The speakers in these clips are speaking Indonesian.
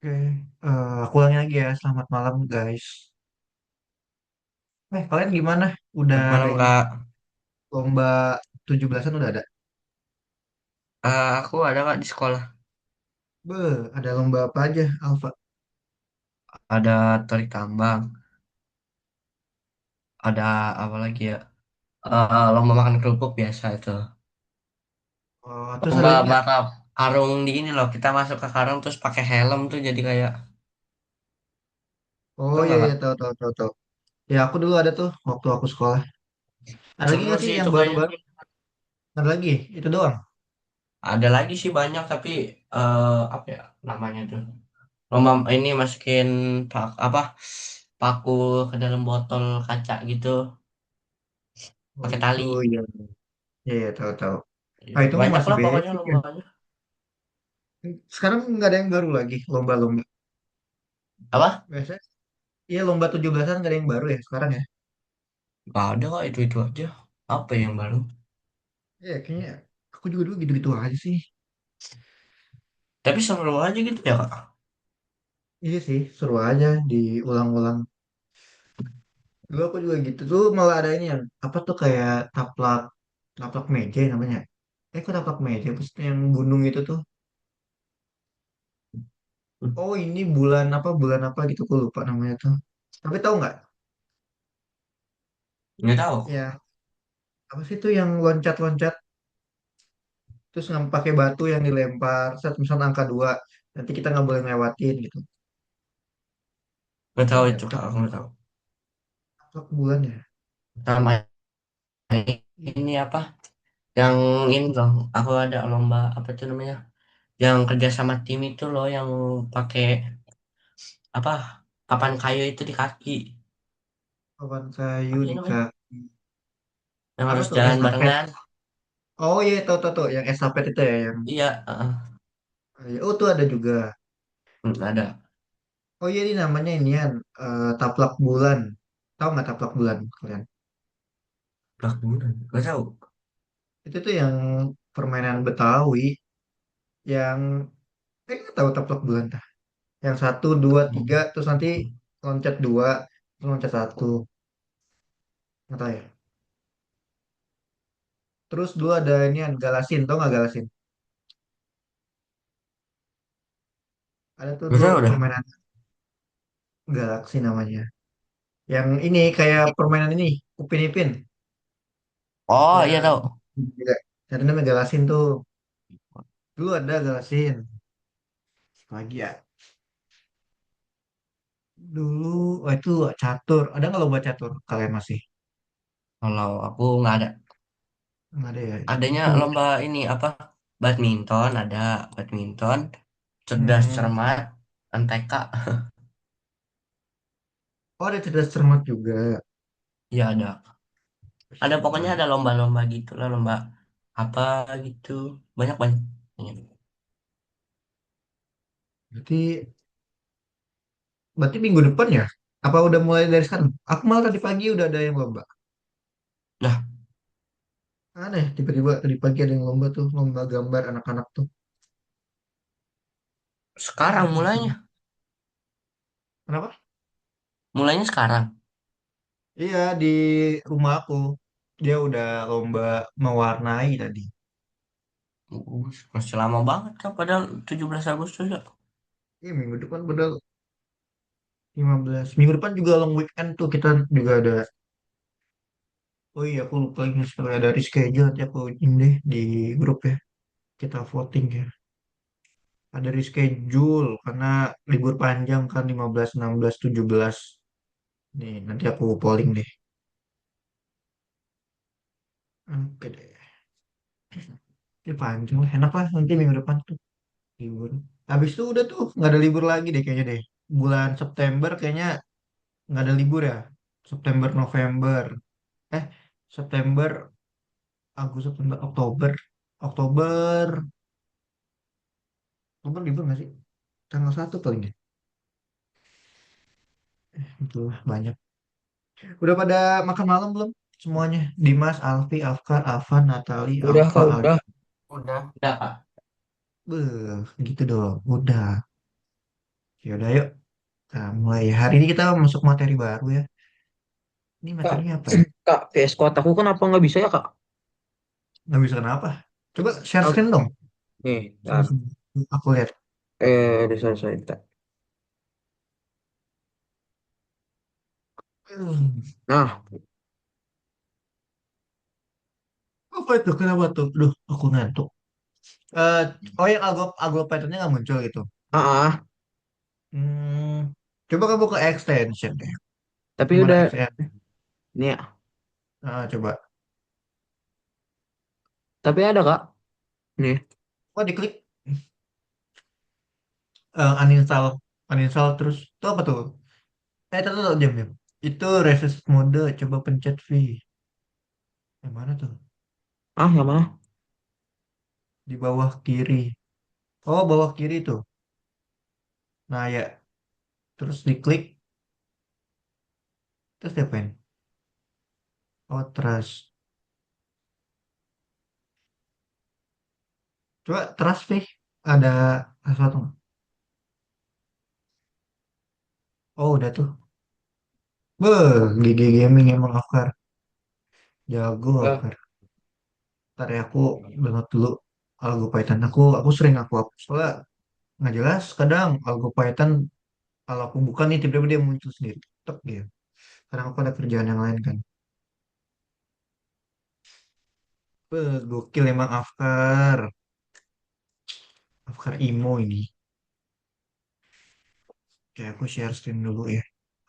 Oke, aku ulangi lagi ya. Selamat malam, guys. Kalian gimana? Udah Selamat ada malam ini Kak. lomba 17-an udah ada? Aku ada Kak di sekolah. Ada lomba apa aja, Alfa? Ada tarik tambang. Ada apa lagi ya? Lomba makan kerupuk biasa itu. Oh, terus ada Lomba ini nggak? bakal karung di ini loh. Kita masuk ke karung terus pakai helm tuh jadi kayak Oh tau iya nggak iya Kak? tahu tahu tahu tahu. Ya aku dulu ada tuh waktu aku sekolah. Ada lagi Seru nggak sih sih yang itu kayaknya. baru-baru? Ada lagi? Itu doang. Ada lagi sih banyak tapi apa ya namanya tuh? Lomba ini masukin apa paku ke dalam botol kaca gitu Oh pakai itu tali. iya. Iya iya, tahu tahu. Iya, Ah itu mah banyak masih lah pokoknya basic ya. lombanya. Sekarang nggak ada yang baru lagi lomba-lomba. Apa? Biasanya, iya lomba 17-an nggak ada yang baru ya sekarang ya. Gak ada kok itu aja. Apa yang baru? Iya kayaknya aku juga dulu gitu-gitu aja sih. Tapi seru aja gitu ya kak. Iya sih, seru aja diulang-ulang. Dulu aku juga gitu tuh malah ada ini yang apa tuh kayak taplak taplak meja ya namanya. Kok taplak meja terus yang gunung itu tuh. Oh ini bulan apa gitu aku lupa namanya tuh. Tapi tahu nggak? Nggak tahu. Ya apa sih tuh yang loncat-loncat terus nggak pakai batu yang dilempar saat misalnya angka dua nanti kita nggak boleh ngelewatin gitu. Nggak Apa tahu namanya? itu kak. Aku nggak tahu. Taplak bulan ya. Sama Iya. ini apa? Yang ini loh. Aku ada lomba apa tuh namanya? Yang kerja sama tim itu loh. Yang pakai apa? Papan kayu itu di kaki. Papan kayu Apa sih di namanya? kaki. Yang Apa harus tuh jalan estafet? barengan. Oh iya tahu tahu tahu yang estafet itu ya yang. Iya. Oh tuh ada juga. Ada. Oh iya ini namanya inian taplak bulan. Tahu nggak taplak bulan kalian? Belah bulan. Nggak tahu. Itu tuh yang permainan Betawi yang nggak tahu taplak bulan tah. Yang satu dua tiga terus nanti loncat dua terus loncat satu nggak tahu ya. Terus dulu ada inian galasin tahu nggak galasin? Ada tuh Nggak dulu tahu dah. permainan galaksi namanya. Yang ini kayak permainan ini Upin Ipin Oh iya yang tahu. juga. Yang namanya galasin tuh. Dulu ada galasin. Lagi ya. Dulu, itu catur. Ada nggak lomba catur? Kalian masih? Kalau aku nggak ada. Nggak ada ya? Adanya Itu. lomba ini apa? Badminton ada badminton, cerdas Hmm. cermat, MTK. Oh, ada cerdas cermat juga. Ya ada. Ada pokoknya Banyak. ada lomba-lomba gitu lah, lomba apa gitu. Banyak banyak. Banyak. Berarti, berarti minggu depan ya? Apa udah mulai dari sekarang? Aku malah tadi pagi udah ada yang lomba. Nah, Aneh, tiba-tiba tadi pagi ada yang lomba tuh, lomba gambar anak-anak tuh. sekarang mulainya. Kenapa? Mulainya sekarang. Iya, di rumah aku. Dia udah lomba mewarnai tadi. Masih lama banget kan padahal 17 Agustus ya. Iya, minggu depan padahal 15. Minggu depan juga long weekend tuh kita juga ada. Oh iya, aku lupa lagi sekali ada reschedule nanti aku ini deh di grup ya. Kita voting ya. Ada reschedule karena libur panjang kan 15, 16, 17. Nih, nanti aku polling deh. Oke deh. Ini panjang lah, enak lah nanti minggu depan tuh libur. Habis itu udah tuh nggak ada libur lagi deh kayaknya deh. Bulan September kayaknya nggak ada libur ya. September, November. Eh, September, Agustus, September, Oktober. Oktober, Oktober libur nggak sih? Tanggal 1 paling ya. Itulah banyak. Udah pada makan malam belum? Semuanya. Dimas, Alfi, Afkar, Afan, Natali, Udah Alfa, kak, Aldi. udah. Udah. Udah kak. Gitu dong. Udah. Yaudah yuk, kita mulai. Hari ini kita masuk materi baru ya. Ini Kak, materinya apa ya? Kak, PS Code aku kenapa nggak bisa ya, Kak? Nggak bisa kenapa? Coba share Ah, screen dong. nih, Sini, ntar. sini. Aku lihat. Sorry, bentar. Nah, Apa itu? Kenapa tuh? Duh, aku ngantuk. Eh, oh yang algo patternnya nggak muncul gitu. ah, Hmm, coba kamu ke extension deh. tapi Gimana udah, extension? nih ya. Coba. Tapi ada, Kak. Nih. Oh, diklik uninstall, uninstall terus. Itu apa tuh? Tuh, diam, diam. Itu resist mode. Coba pencet V. Yang mana tuh? Ah, yang mana? Di bawah kiri. Oh, bawah kiri tuh. Nah ya, terus diklik, terus diapain? Oh, trust. Coba trust V. Ada sesuatu nggak? Oh, udah tuh. Beuh, GG Gaming emang Afkar. Jago Eh, Afkar. Ntar ya aku download dulu Algo Python. Aku sering aku hapus. Soalnya nggak jelas kadang Algo Python kalau aku buka nih tiba-tiba dia muncul sendiri. Tek dia. Karena aku ada kerjaan yang lain kan. Gokil emang Afkar. Afkar Imo ini. Oke, aku share screen dulu ya.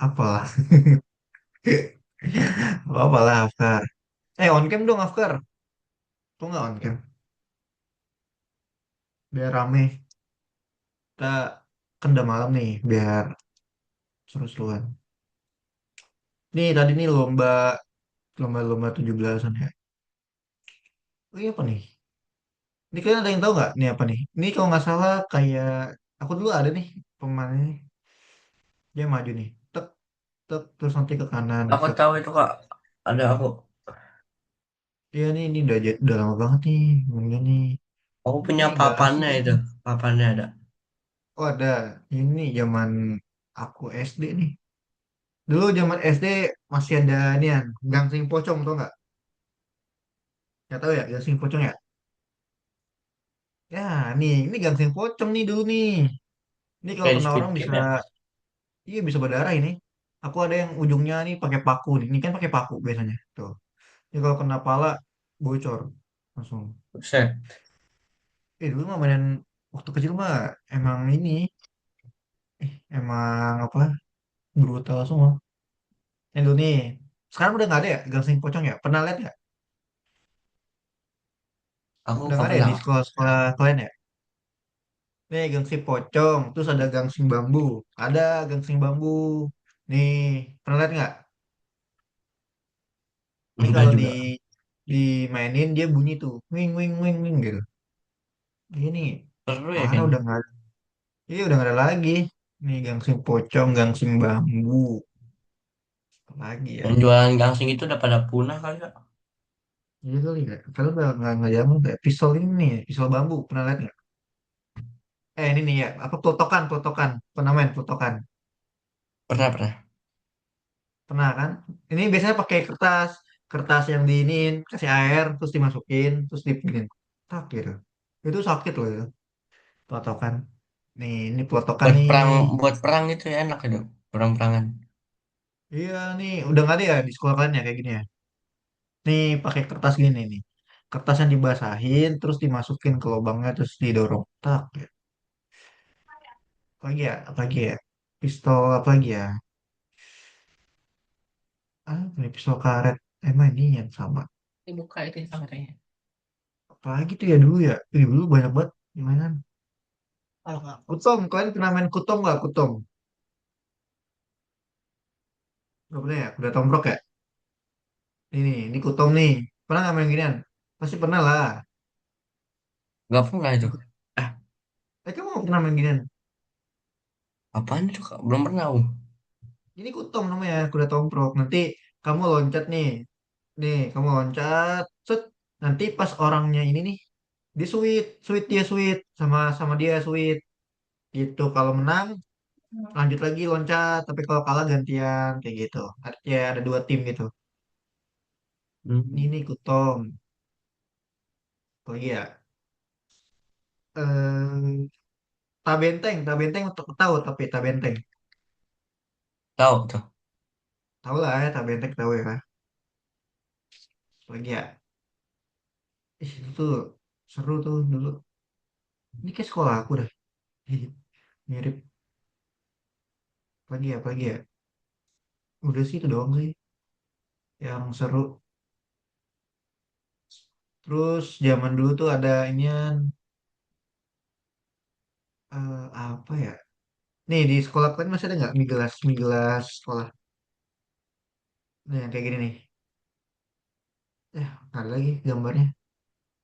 Apalah. Apalah Afkar. On cam dong Afkar. Tuh nggak on cam? Biar rame. Kita kan udah malam nih. Biar seru-seruan. Nih tadi nih lomba-lomba 17-an ya. Oh iya apa nih? Ini kalian ada yang tahu nggak? Nih apa nih? Ini kalau nggak salah kayak aku dulu ada nih pemainnya. Dia maju nih. Tek tek terus nanti ke kanan. Aku Tek. tahu itu Kak. Ada aku. Iya nih ini udah lama banget nih mainnya nih. Aku Ini punya nggak asing papannya itu. nih. Papannya ada. Oh ada. Ini zaman aku SD nih. Dulu zaman SD masih ada nian gangsing pocong tau nggak? Nggak tahu ya gangsing pocong ya? Ya nih ini gangsing pocong nih dulu nih. Ini kalau Kayak di kena Squid orang bisa. Game ya. Iya bisa berdarah ini. Aku ada yang ujungnya nih pakai paku nih. Ini kan pakai paku biasanya. Tuh. Ini kalau kena pala bocor langsung. Buset. Dulu mah mainan waktu kecil mah emang ini emang apa brutal semua. Yang dulu nih. Sekarang udah nggak ada ya gangsing pocong ya? Pernah lihat ya? Aku Udah gak nggak ada ya pernah. di sekolah-sekolah kalian ya? Nih gangsing pocong, terus ada gangsing bambu. Ada gangsing bambu. Nih, pernah lihat nggak? Ini Enggak kalau juga. dimainin dia bunyi tuh, wing wing wing wing gitu. Ini Seru ya parah kayaknya. udah nggak ada. Iya udah nggak ada lagi. Nih gangsing pocong, gangsing bambu. Apa lagi ya? Yang jualan gangsing itu udah pada punah kali Kak. Iya kali ya. Kalau udah nggak zaman kayak pistol ini nih, pistol bambu. Pernah lihat nggak? Ini nih ya, apa pelotokan, pelotokan. Pernah main pelotokan? Pernah, pernah. Pernah kan? Ini biasanya pakai kertas, kertas yang diinin, kasih air, terus dimasukin, terus dipingin. Tak gitu. Itu sakit loh ya, pelotokan. Nih, ini pelotokan Buat nih. perang, buat perang itu ya enak itu. Perang-perangan. Iya nih, udah nggak ada ya di sekolah kalian ya kayak gini ya. Nih, pakai kertas gini nih. Kertas yang dibasahin, terus dimasukin ke lubangnya, terus didorong. Tak, ya. Apa lagi ya? Apa lagi ya? Pistol apa lagi ya? Ini pistol karet. Emang ini yang sama. Dibuka itu kameranya. Apa lagi tuh ya dulu ya? Dulu banyak banget mainan. Kalau nggak kutom, kalian pernah main kutom nggak? Kutom. Nggak pernah ya? Udah tombrok ya? Ini kutom nih. Pernah nggak main ginian? Pasti pernah lah. Gak pernah itu. Ah, Kamu nggak pernah main ginian? apaan itu Kak? Belum pernah aku. Ini kutom namanya, kuda tombrok. Nanti kamu loncat nih. Nih, kamu loncat. Set. Nanti pas orangnya ini nih, dia sweet, sweet dia sweet. Sama sama dia sweet. Gitu. Kalau menang, lanjut lagi loncat, tapi kalau kalah gantian kayak gitu. Artinya ada dua tim gitu. Hmm. Ini ikut Tom. Lagi ya. Eh, tabenteng tahu tapi tabenteng. Tahu tuh. Tahu lah ya tabenteng tahu ya. Lagi ya. Itu tuh seru tuh dulu. Ini kayak sekolah aku dah. Mirip. Lagi ya. Udah sih itu doang sih yang seru. Terus zaman dulu tuh ada inian apa ya? Nih di sekolah kalian masih ada nggak mie gelas sekolah? Nih yang kayak gini nih. Nggak ada lagi gambarnya.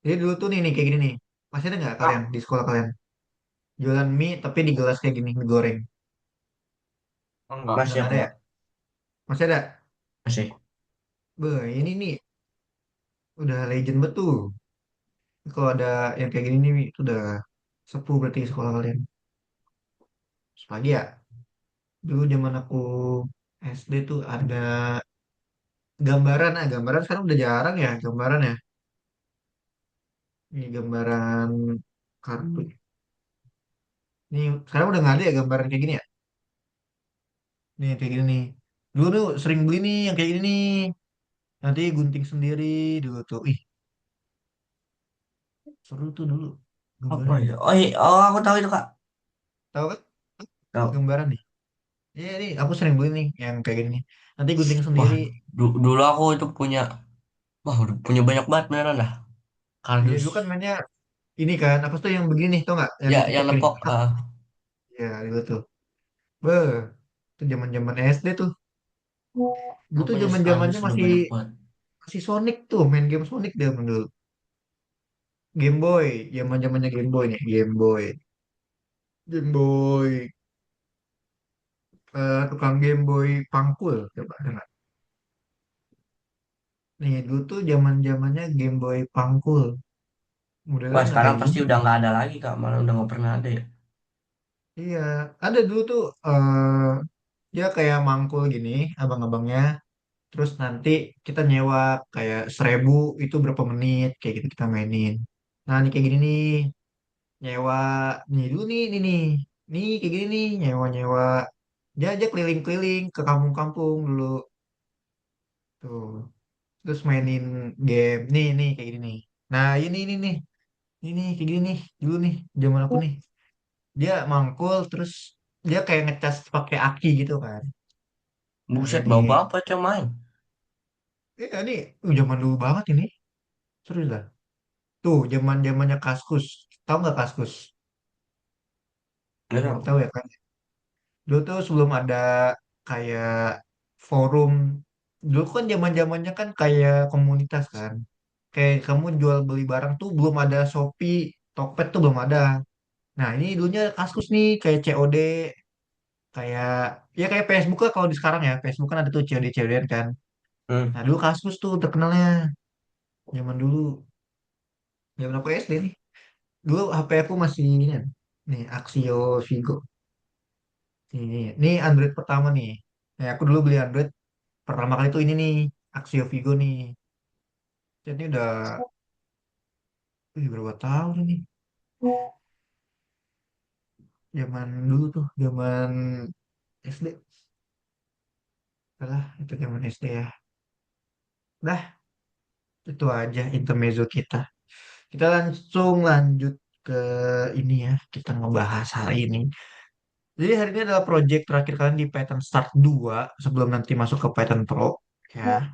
Jadi dulu tuh nih kayak gini nih. Masih ada nggak kalian di sekolah kalian? Jualan mie tapi di gelas kayak gini, mie goreng. Enggak. Udah Masih nggak aku ada ya? nggak. Masih ada? Masih. Beuh, ini nih udah legend betul. Kalau ada yang kayak gini nih, itu udah sepuh berarti sekolah kalian. Terus lagi ya, dulu zaman aku SD tuh ada gambaran. Gambaran sekarang udah jarang ya gambaran ya. Ini gambaran kartu. Nih sekarang udah nggak ada ya gambaran kayak gini ya. Nih kayak gini nih. Dulu tuh sering beli nih yang kayak gini nih. Nanti gunting sendiri dulu tuh. Ih, seru tuh dulu Apa gambaran. ya? Oh, oh aku tahu itu Kak. Tahu kan Tahu. gambaran nih? Iya nih, aku sering beli nih yang kayak gini nih. Nanti gunting Wah, sendiri. dulu aku itu punya, wah udah punya banyak banget beneran dah. Iya Kardus. dulu kan mainnya ini kan, apa tuh yang begini nih, tau nggak? Yang Ya, yang diketok gini. nepok. Tak. Ya, dulu tuh. Beh, itu zaman-zaman SD tuh. Dulu Aku tuh punya zaman-zamannya kardus udah masih banyak banget. masih Sonic tuh, main game Sonic zaman dulu. Game Boy, zaman-zamannya Game Boy nih, Game Boy. Game Boy, tukang Game Boy Pangkul, coba ada nggak? Nih, dulu tuh zaman-zamannya Game Boy Pangkul. Wah, Modelnya sekarang nggak pasti ini. udah nggak ada lagi Kak. Malah udah nggak pernah ada ya. Iya, ada dulu tuh dia kayak mangkul gini, abang-abangnya. Terus nanti kita nyewa kayak 1.000 itu berapa menit kayak gitu kita mainin. Nah ini kayak gini nih, nyewa nih dulu nih kayak gini nih nyewa-nyewa. Dia aja keliling-keliling ke kampung-kampung dulu tuh. Terus mainin game nih kayak gini nih. Nah ini kayak gini nih dulu nih zaman aku nih. Dia mangkul terus dia kayak ngecas pakai aki gitu kan. Nah Buset, ini, bau apa coy main? ini zaman dulu banget ini. Serius lah. Tuh, zaman-zamannya Kaskus. Tahu nggak Kaskus? Nggak Belum tahu tahu. ya kan? Dulu tuh sebelum ada kayak forum. Dulu kan zaman-zamannya kan kayak komunitas kan. Kayak kamu jual beli barang tuh belum ada Shopee, Tokped tuh belum ada. Nah, ini dulunya Kaskus nih kayak COD, kayak ya kayak Facebook lah kalau di sekarang ya. Facebook kan ada tuh COD COD kan. Hmm. Nah, dulu Kaskus tuh terkenalnya zaman dulu. Zaman aku SD nih. Dulu HP aku masih ini nih Axio Vigo. Ini Android pertama nih. Nah, aku dulu beli Android pertama kali tuh ini nih, Axio Vigo nih. Jadi udah berapa tahun ini? Zaman dulu tuh, zaman SD. Lah, itu zaman SD ya. Dah, itu aja intermezzo kita. Kita langsung lanjut ke ini ya, kita ngebahas hari ini. Jadi hari ini adalah project terakhir kalian di Python Start 2 sebelum nanti masuk ke Python Pro. Ya,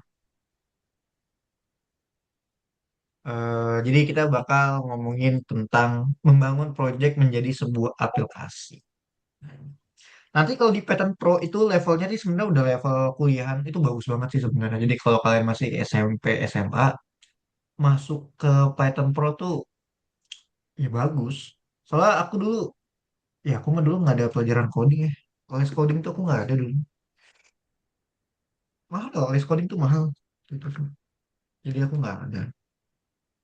jadi kita bakal ngomongin tentang membangun project menjadi sebuah aplikasi. Nanti kalau di Python Pro itu levelnya sih sebenarnya udah level kuliahan itu bagus banget sih sebenarnya. Jadi kalau kalian masih SMP, SMA, masuk ke Python Pro tuh ya bagus. Soalnya aku dulu, ya aku mah dulu nggak ada pelajaran coding ya. Les coding tuh aku nggak ada dulu. Mahal loh, les coding tuh mahal. Gitu tuh. Jadi aku nggak ada.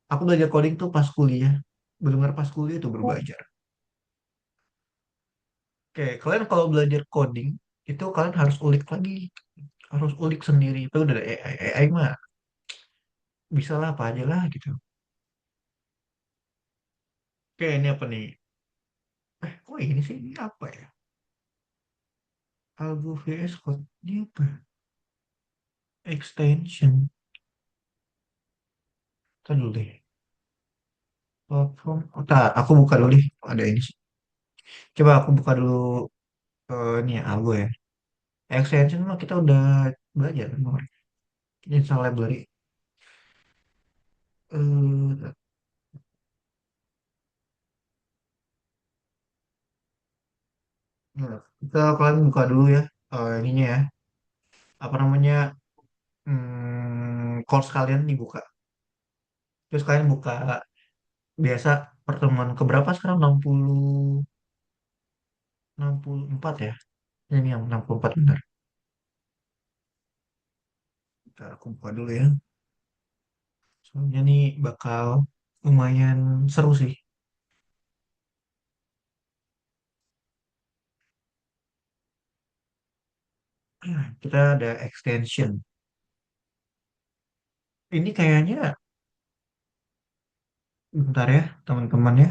Aku belajar coding tuh pas kuliah. Benar-benar pas kuliah tuh baru belajar. Oke, kalian kalau belajar coding itu kalian harus ulik lagi, harus ulik sendiri. Itu udah ada AI mah bisa lah apa aja lah gitu. Oke, ini apa nih? Kok ini sih? Ini apa ya? Algo VS Code. Ini apa? Extension. Tadi dulu deh. Platform. Oh, tar, aku buka dulu deh. Ada ini sih. Coba aku buka dulu ini ya, Algo ya. Extension mah kita udah belajar kan kemarin. Install library. Eh, nah, kita kalian buka dulu ya. Ininya ya. Apa namanya? Course kalian dibuka. Terus kalian buka biasa pertemuan keberapa sekarang? 64 ya? Ini yang 64 benar. Bentar, aku buka dulu ya. Soalnya nih bakal lumayan seru sih. Kita ada extension. Ini kayaknya, bentar ya teman-teman ya.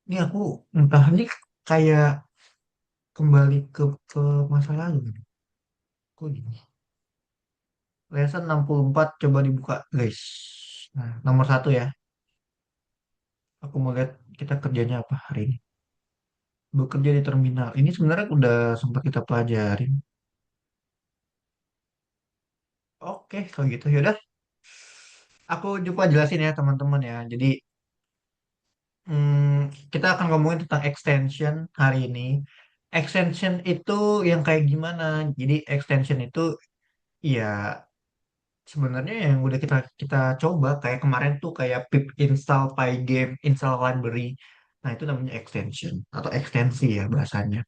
Ini aku entah ini kayak kembali ke masa lalu gitu. Kok gini? Lesson 64 coba dibuka guys. Nah, nomor satu ya. Aku mau lihat kita kerjanya apa hari ini. Bekerja di terminal. Ini sebenarnya udah sempat kita pelajarin. Oke, kalau gitu yaudah. Aku coba jelasin ya teman-teman ya. Jadi kita akan ngomongin tentang extension hari ini. Extension itu yang kayak gimana? Jadi extension itu ya sebenarnya yang udah kita kita coba kayak kemarin tuh kayak pip install pygame, install library. Nah, itu namanya extension atau ekstensi ya bahasanya.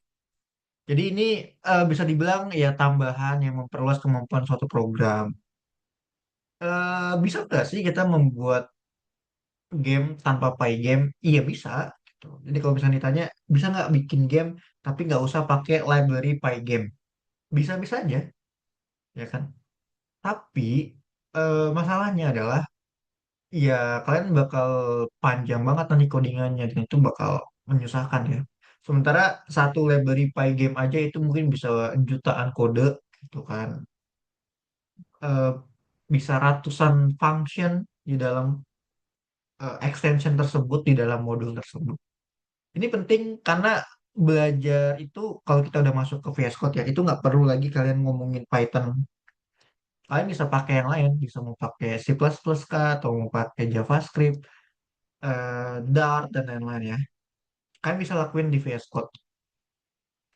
Jadi ini bisa dibilang ya tambahan yang memperluas kemampuan suatu program. Bisa nggak sih kita membuat game tanpa pygame? Iya bisa. Gitu. Jadi kalau misalnya ditanya, bisa nggak bikin game tapi nggak usah pakai library pygame? Bisa-bisa aja, ya kan? Tapi masalahnya adalah, ya kalian bakal panjang banget nanti codingannya dan itu bakal menyusahkan ya. Sementara satu library pygame aja itu mungkin bisa jutaan kode, gitu kan? Eh, Bisa ratusan function di dalam extension tersebut di dalam modul tersebut. Ini penting karena belajar itu kalau kita udah masuk ke VS Code ya itu nggak perlu lagi kalian ngomongin Python. Kalian bisa pakai yang lain, bisa mau pakai C++ kah atau mau pakai JavaScript, Dart dan lain-lain ya. Kalian bisa lakuin di VS Code.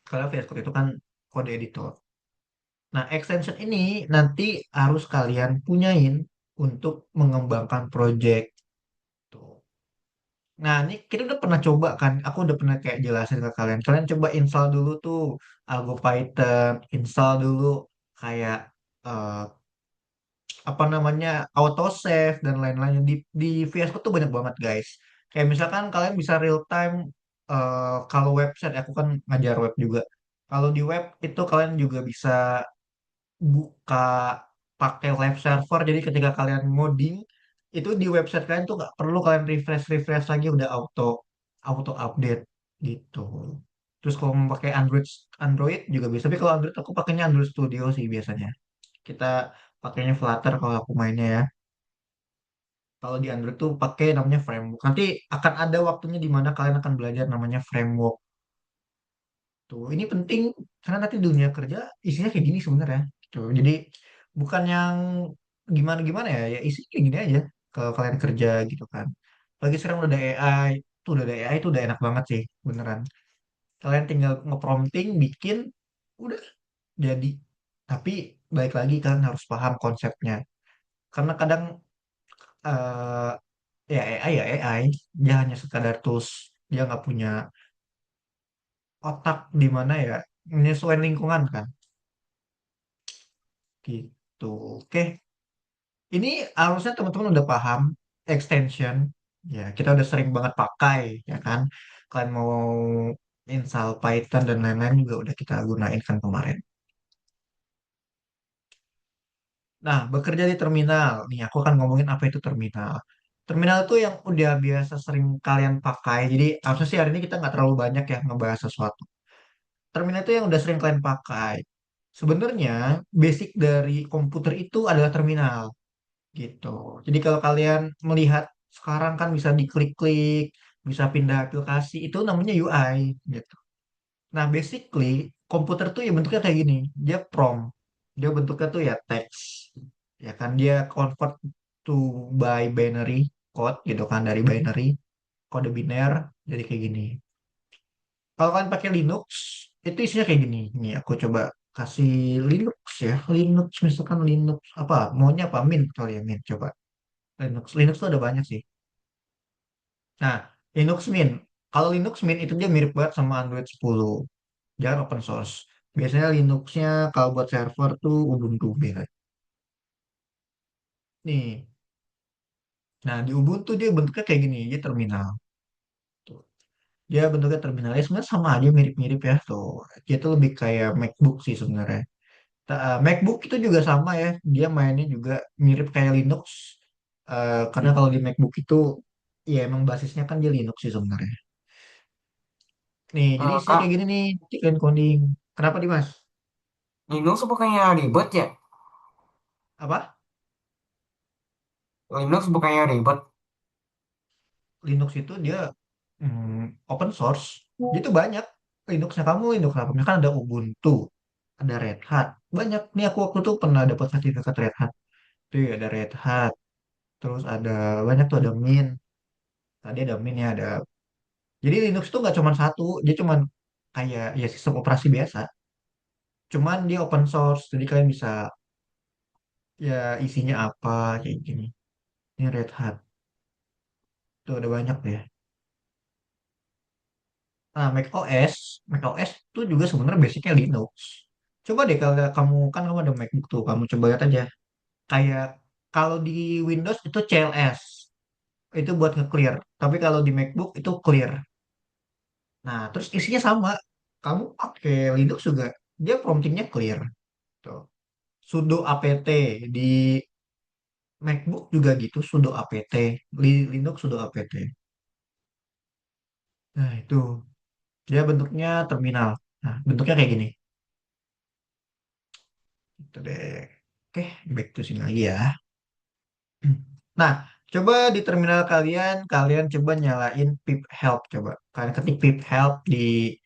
Karena VS Code itu kan kode editor. Nah, extension ini nanti harus kalian punyain untuk mengembangkan project. Tuh. Nah, ini kita udah pernah coba kan. Aku udah pernah kayak jelasin ke kalian. Kalian coba install dulu tuh Algo Python, install dulu kayak eh, apa namanya autosave dan lain-lain di VS Code tuh banyak banget guys. Kayak misalkan kalian bisa real time kalau website, aku kan ngajar web juga. Kalau di web itu kalian juga bisa buka pakai live server. Jadi ketika kalian ngoding itu di website kalian tuh nggak perlu kalian refresh refresh lagi udah auto auto update gitu. Terus kalau mau pakai Android Android juga bisa. Tapi kalau Android aku pakainya Android Studio sih biasanya. Kita pakainya Flutter kalau aku mainnya ya. Kalau di Android tuh pakai namanya framework. Nanti akan ada waktunya di mana kalian akan belajar namanya framework. Tuh, ini penting karena nanti dunia kerja isinya kayak gini sebenarnya. Tuh, jadi bukan yang gimana-gimana ya, ya isinya kayak gini aja kalau kalian kerja gitu kan. Lagi sekarang udah ada AI, tuh udah ada AI itu udah enak banget sih, beneran. Kalian tinggal ngeprompting, bikin, udah jadi. Tapi baik lagi kalian harus paham konsepnya. Karena kadang eh ya AI ya AI, dia hanya sekadar tools, dia nggak punya otak di mana ya menyesuaikan lingkungan kan gitu. Oke, ini harusnya teman-teman udah paham extension. Ya, kita udah sering banget pakai, ya kan? Kalian mau install Python dan lain-lain juga udah kita gunain kan kemarin. Nah, bekerja di terminal. Nih, aku akan ngomongin apa itu terminal. Terminal itu yang udah biasa sering kalian pakai. Jadi, harusnya sih hari ini kita nggak terlalu banyak ya ngebahas sesuatu. Terminal itu yang udah sering kalian pakai. Sebenarnya, basic dari komputer itu adalah terminal, gitu. Jadi, kalau kalian melihat sekarang kan bisa diklik-klik, bisa pindah aplikasi, itu namanya UI, gitu. Nah, basically, komputer tuh ya bentuknya kayak gini. Dia prompt. Dia bentuknya tuh ya teks. Ya kan, dia convert to by binary code gitu kan, dari binary, kode biner, jadi kayak gini. Kalau kalian pakai Linux, itu isinya kayak gini. Nih, aku coba kasih Linux ya. Linux, misalkan Linux, apa, maunya apa? Mint kali ya, Mint. Coba. Linux. Linux tuh ada banyak sih. Nah, Linux Mint. Kalau Linux Mint itu dia mirip banget sama Android 10. Jangan open source. Biasanya Linuxnya kalau buat server tuh Ubuntu biasanya. Nih, nah di Ubuntu dia bentuknya kayak gini, dia terminal. Tuh. Dia bentuknya terminalnya sebenarnya sama aja mirip-mirip ya tuh. Dia tuh lebih kayak MacBook sih sebenarnya. MacBook itu juga sama ya, dia mainnya juga mirip kayak Linux. Karena kalau di MacBook itu ya emang basisnya kan dia Linux sih sebenarnya. Nih, jadi isinya Kak, kayak gini nih, chicken coding. Kenapa Dimas? Linux bukannya ribet ya? Apa? Linux bukannya ribet. Linux itu dia open source. Itu banyak. Linuxnya kamu Linux apa? Misalkan ada Ubuntu, ada Red Hat. Banyak. Nih aku waktu itu pernah dapat sertifikat Red Hat. Tuh ada Red Hat. Terus ada banyak tuh ada Mint. Tadi ada Mint ya ada. Jadi Linux itu nggak cuma satu. Dia cuma kayak ya sistem operasi biasa. Cuman dia open source. Jadi kalian bisa ya isinya apa kayak gini. Ini Red Hat. Tuh ada banyak deh. Nah, Mac OS itu juga sebenarnya basicnya Linux. Coba deh kalau kamu kan kamu ada MacBook tuh, kamu coba lihat aja. Kayak kalau di Windows itu CLS, itu buat nge-clear. Tapi kalau di MacBook itu clear. Nah, terus isinya sama. Kamu pakai Linux juga, dia promptingnya clear. Tuh. Sudo apt di MacBook juga gitu, sudo apt. Linux sudo apt. Nah, itu dia bentuknya terminal. Nah, bentuknya kayak gini. Itu deh. Oke, back to sini lagi ya. Nah, coba di terminal kalian, kalian coba nyalain pip help coba. Kalian ketik pip help di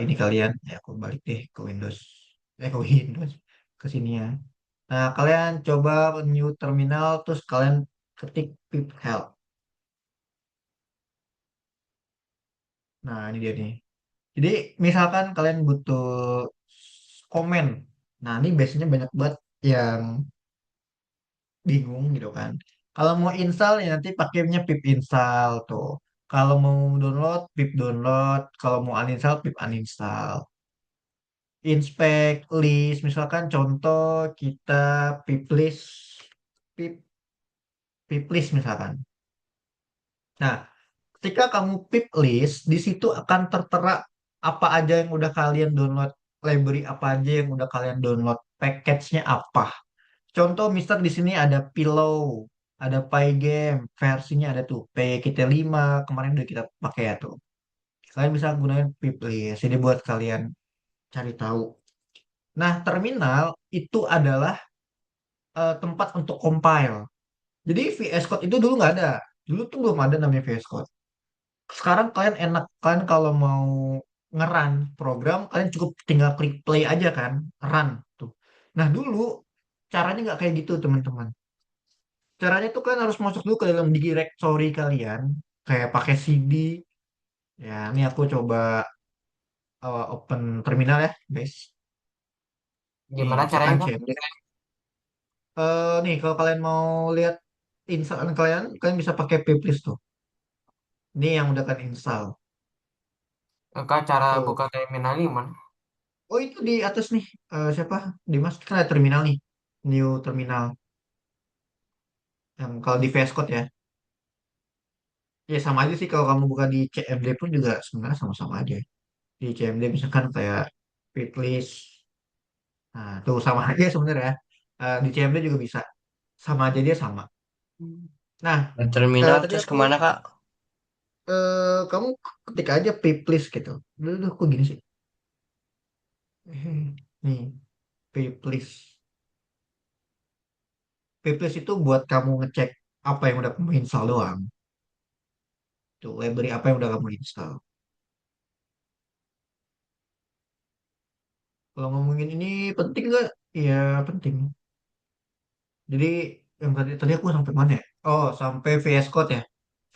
ini kalian. Ya, aku balik deh ke Windows. Ke Windows. Ke sini ya. Nah, kalian coba new terminal, terus kalian ketik pip help. Nah, ini dia nih. Jadi, misalkan kalian butuh komen. Nah, ini biasanya banyak banget yang bingung gitu kan. Kalau mau install ya nanti pakainya pip install tuh. Kalau mau download, pip download. Kalau mau uninstall, pip uninstall. Inspect list, misalkan contoh kita pip list, pip, pip list misalkan. Nah, ketika kamu pip list, di situ akan tertera apa aja yang udah kalian download, library apa aja yang udah kalian download, package-nya apa. Contoh misal di sini ada Pillow, ada Pygame, versinya ada tuh PKT5 kemarin udah kita pakai ya tuh. Kalian bisa gunain Piplist, jadi buat kalian cari tahu. Nah, terminal itu adalah tempat untuk compile. Jadi VS Code itu dulu nggak ada. Dulu tuh belum ada namanya VS Code. Sekarang kalian enak kan kalau mau ngeran program, kalian cukup tinggal klik play aja kan, run tuh. Nah, dulu caranya nggak kayak gitu, teman-teman. Caranya tuh kan harus masuk dulu ke dalam directory kalian, kayak pakai CD. Ya, ini aku coba open terminal ya, guys. Nih, Gimana caranya, misalkan Kak? cd. Nih, kalau kalian mau lihat install kalian, kalian bisa pakai Pplist tuh. Ini yang udah kan install. Kak, cara Tuh. buka terminal gimana? Oh, itu di atas nih. Siapa? Dimas, kan ada terminal nih. New terminal. Yang kalau di VS Code ya. Ya sama aja sih kalau kamu buka di CMD pun juga sebenarnya sama-sama aja. Di CMD misalkan kayak Pitlist, nah tuh sama aja sebenarnya. Di CMD juga bisa, sama aja dia sama. Nah, Nah, terminal tadi terus aku kemana Kak? kamu ketik aja Pitlist gitu. Dulu kok gini sih. Nih, Pitlist. Piplist itu buat kamu ngecek apa yang udah kamu install doang. Tuh, library apa yang udah kamu install. Kalau ngomongin ini penting nggak? Iya, penting. Jadi, yang tadi aku sampai mana ya? Oh, sampai VS Code ya.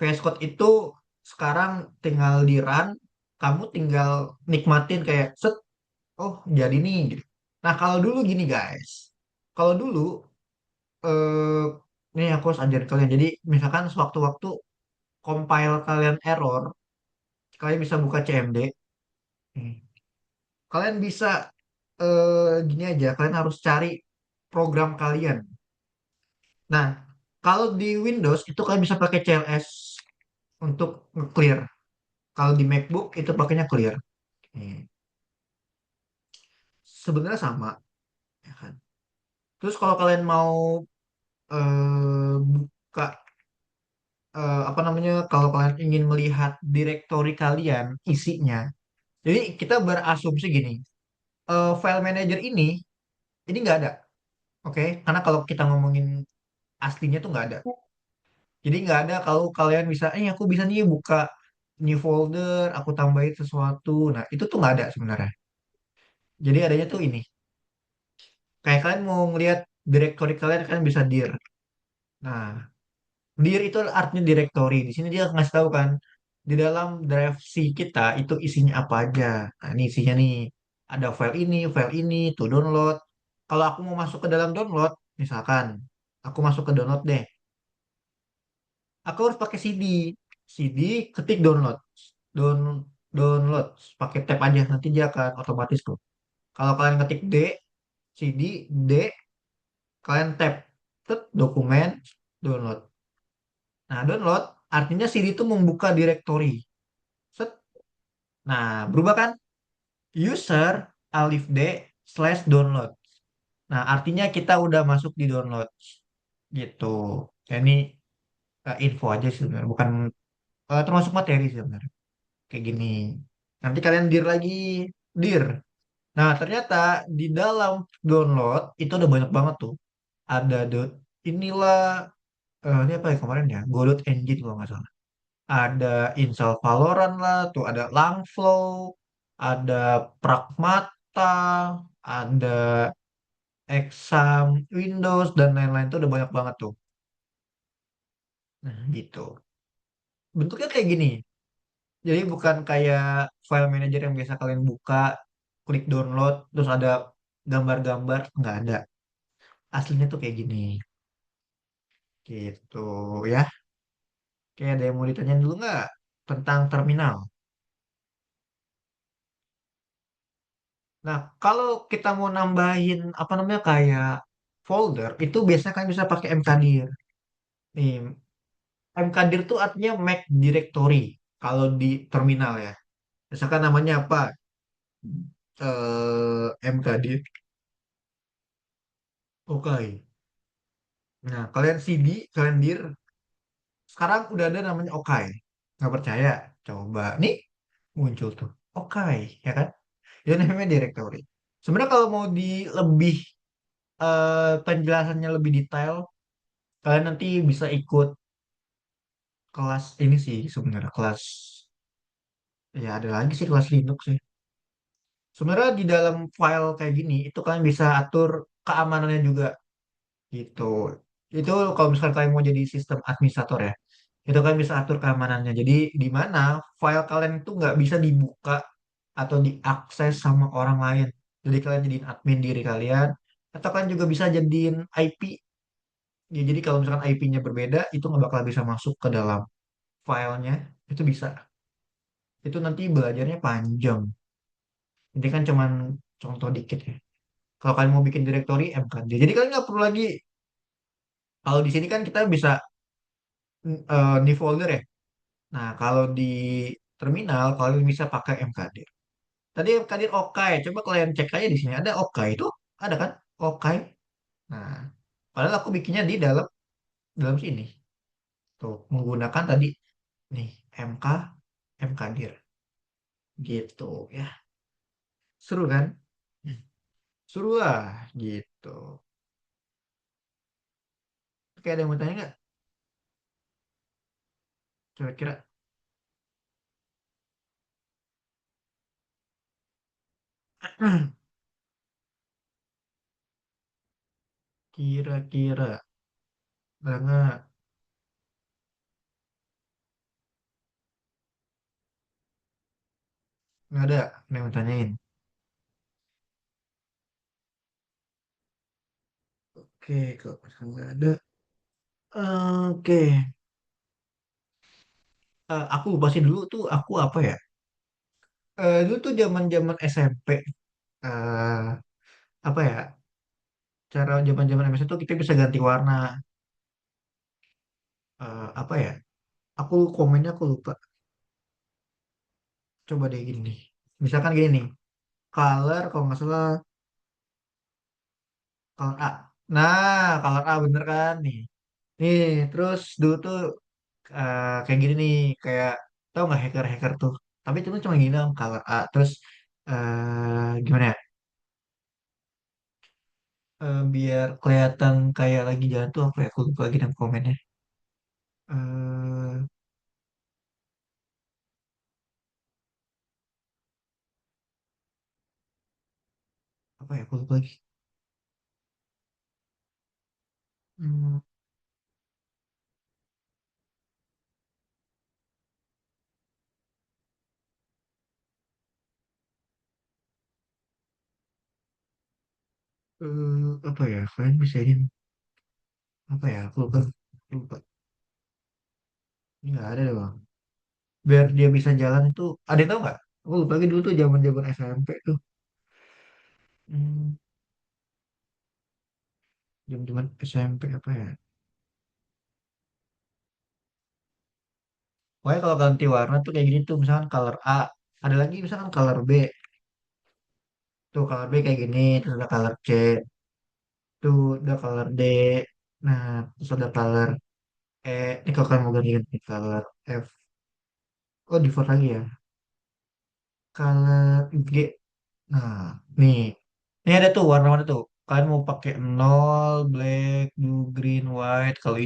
VS Code itu sekarang tinggal di run, kamu tinggal nikmatin kayak set, oh jadi nih gitu. Nah, kalau dulu gini guys. Kalau dulu, eh, ini aku harus ajarin kalian. Jadi, misalkan sewaktu-waktu compile kalian error, kalian bisa buka CMD. Kalian bisa gini aja, kalian harus cari program kalian. Nah, kalau di Windows itu kalian bisa pakai CLS untuk nge-clear. Kalau di MacBook itu pakainya clear. Hmm. Sebenarnya sama, ya kan? Terus kalau kalian mau buka apa namanya, kalau kalian ingin melihat direktori kalian isinya, jadi kita berasumsi gini, file manager ini nggak ada, oke? Karena kalau kita ngomongin aslinya tuh nggak ada. Jadi nggak ada kalau kalian bisa, aku bisa nih buka new folder, aku tambahin sesuatu. Nah, itu tuh nggak ada sebenarnya. Jadi adanya tuh ini. Kayak kalian mau ngelihat directory kalian, kalian bisa dir. Nah, dir itu artinya directory. Di sini dia ngasih tahu kan, di dalam drive C kita itu isinya apa aja. Nah, ini isinya nih. Ada file ini, tuh download. Kalau aku mau masuk ke dalam download, misalkan, aku masuk ke download deh. Aku harus pakai CD. CD ketik download. Down, download. Pakai tab aja nanti dia akan otomatis tuh. Kalau kalian ketik D, CD, D, kalian tab. Tet, dokumen, download. Nah, download artinya CD itu membuka directory. Set. Nah, berubah kan? User alif D slash download. Nah, artinya kita udah masuk di download. Gitu. Ya, ini info aja sih sebenarnya. Bukan termasuk materi sih sebenarnya. Kayak gini. Nanti kalian dir lagi, dir. Nah, ternyata di dalam download itu ada banyak banget tuh. Ada inilah ini apa ya kemarin ya? Godot Engine kalau nggak salah. Ada install Valorant lah, tuh ada Langflow, ada Pragmata, ada Exam Windows dan lain-lain tuh udah banyak banget tuh. Nah, gitu. Bentuknya kayak gini. Jadi bukan kayak file manager yang biasa kalian buka, klik download, terus ada gambar-gambar, nggak ada. Aslinya tuh kayak gini. Gitu ya. Kayak ada yang mau ditanyain dulu nggak tentang terminal? Nah, kalau kita mau nambahin apa namanya kayak folder, itu biasanya kan bisa pakai mkdir. Nih, mkdir tuh artinya make directory kalau di terminal ya. Misalkan namanya apa? Mkdir. Oke. Nah, kalian cd, kalian dir. Sekarang udah ada namanya Okai. Nggak percaya? Coba. Nih, muncul tuh. Okai, ya kan? Itu namanya directory. Sebenarnya kalau mau di lebih penjelasannya lebih detail, kalian nanti bisa ikut kelas ini sih sebenarnya kelas ya ada lagi sih kelas Linux sih. Sebenarnya di dalam file kayak gini itu kalian bisa atur keamanannya juga gitu. Itu kalau misalkan kalian mau jadi sistem administrator ya, itu kalian bisa atur keamanannya. Jadi di mana file kalian itu nggak bisa dibuka atau diakses sama orang lain. Jadi kalian jadiin admin diri kalian, atau kalian juga bisa jadiin IP. Ya, jadi kalau misalkan IP-nya berbeda, itu nggak bakal bisa masuk ke dalam filenya. Itu bisa. Itu nanti belajarnya panjang. Ini kan cuman contoh dikit ya. Kalau kalian mau bikin directory mkd. Jadi kalian nggak perlu lagi. Kalau di sini kan kita bisa new folder ya. Nah, kalau di terminal, kalian bisa pakai MKD. Tadi MKD Okai, coba kalian cek aja di sini. Ada Okai itu, ada kan? Okai. Nah, padahal aku bikinnya di dalam dalam sini. Tuh, menggunakan tadi nih MK MKdir gitu ya. Seru kan? Hmm. Seru lah gitu. Kayak ada yang mau tanya nggak? Coba kira. Kira-kira. Nggak, nggak ada yang mau tanyain. Oke, kalau misalnya nggak ada. Oke. Aku lupa sih dulu tuh aku apa ya? Dulu tuh zaman-zaman SMP. eh Apa ya? Cara zaman-zaman SMP tuh kita bisa ganti warna. Apa ya? Aku komennya aku lupa. Coba deh gini nih. Misalkan gini nih. Color kalau nggak salah color A. Nah, color A bener kan nih. Nih, terus dulu tuh kayak gini nih, kayak tau nggak hacker-hacker tuh. Tapi itu tuh cuma gini dong, color A. Terus gimana ya? Biar kelihatan kayak lagi jalan tuh apa ya? Aku lupa lagi nama komennya. eh Apa ya? Aku lupa lagi. Hmm, Apa ya? Kalian bisa ini apa ya? Aku lupa. Lupa. Ini nggak ada deh bang. Biar dia bisa jalan itu, ada yang tahu nggak? Aku lupa lagi dulu tuh zaman-zaman SMP tuh. Hmm, Zaman-zaman SMP apa ya? Pokoknya kalau ganti warna tuh kayak gini tuh, misalkan color A, ada lagi misalkan color B, tuh color B kayak gini, terus ada color C, tuh ada color D, nah terus ada color E, ini kalau kalian mau ganti color F, oh default lagi ya, color G, nah nih, ini ada tuh warna-warna tuh, kalian mau pakai nol, black, blue, green, white, kalau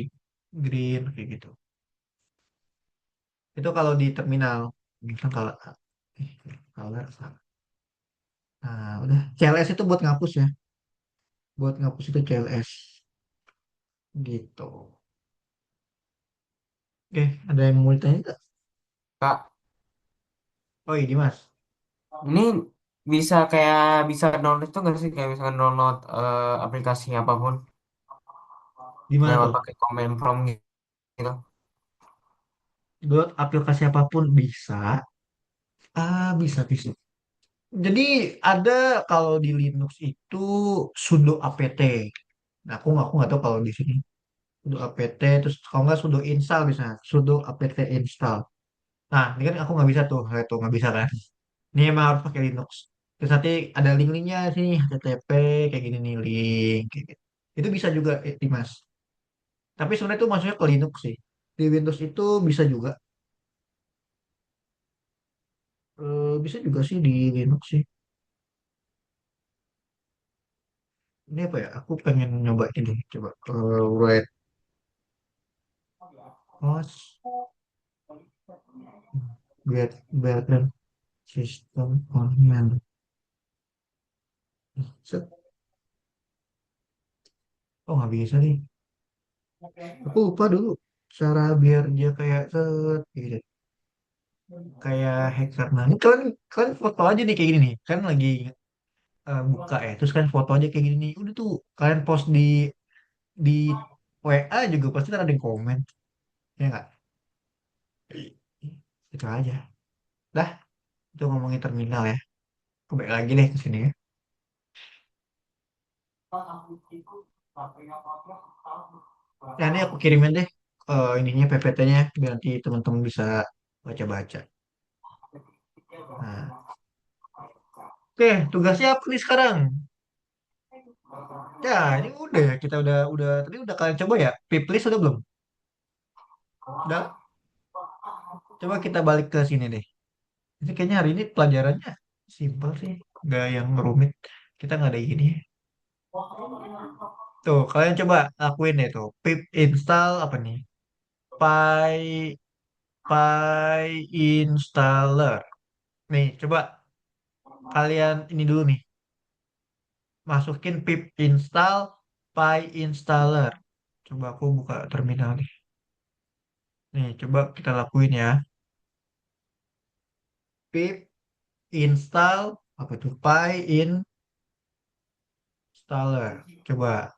green kayak gitu, itu kalau di terminal, misalkan color A, color A. Nah, udah. CLS itu buat ngapus ya. Buat ngapus itu CLS. Gitu. Oke, ada yang mau ditanya nggak? Kak, Oh iya, Dimas. ini bisa kayak bisa download tuh nggak sih kayak misalkan download aplikasi apapun Gimana lewat tuh? pakai command prompt gitu. Buat aplikasi apapun bisa. Bisa, bisa. Jadi ada kalau di Linux itu sudo apt. Nah, aku nggak tahu kalau di sini sudo apt terus kalau nggak sudo install bisa sudo apt install. Nah, ini kan aku nggak bisa tuh nggak bisa kan. Ini emang harus pakai Linux. Terus nanti ada link-linknya sini, HTTP, kayak gini nih link. Kayak gitu. Itu bisa juga, Dimas. Tapi sebenarnya itu maksudnya ke Linux sih. Di Windows itu bisa juga. Bisa juga sih di Linux sih. Ini apa ya? Aku pengen nyoba ini. Coba. Red OS. Better System on. Set. Oh, nggak bisa nih. Aku lupa dulu. Cara biar dia kayak set. Gitu. Kayak hacker. Nah, ini kalian foto aja nih kayak gini nih. Kan lagi buka ya. Terus kan foto aja kayak gini nih. Udah tuh kalian post di WA juga pasti ntar ada yang komen. Ya nggak? Itu aja. Dah, itu ngomongin terminal ya. Kembali lagi deh ke sini ya. Ya ini aku kirimin deh ininya PPT-nya biar nanti teman-teman bisa baca-baca. Nah, oke, tugasnya apa nih sekarang? Ya, ini udah kita udah tadi udah kalian coba ya. Pip list udah belum? Udah. Coba kita balik ke sini deh. Ini kayaknya hari ini pelajarannya simpel sih, nggak yang rumit. Kita nggak ada ini. Tuh, kalian coba lakuin deh tuh. Pip install apa nih? Py installer. Nih, coba kalian ini dulu nih. Masukin pip install py installer. Coba aku buka terminal nih. Nih, coba kita lakuin ya. Pip install apa tuh? Py installer. Coba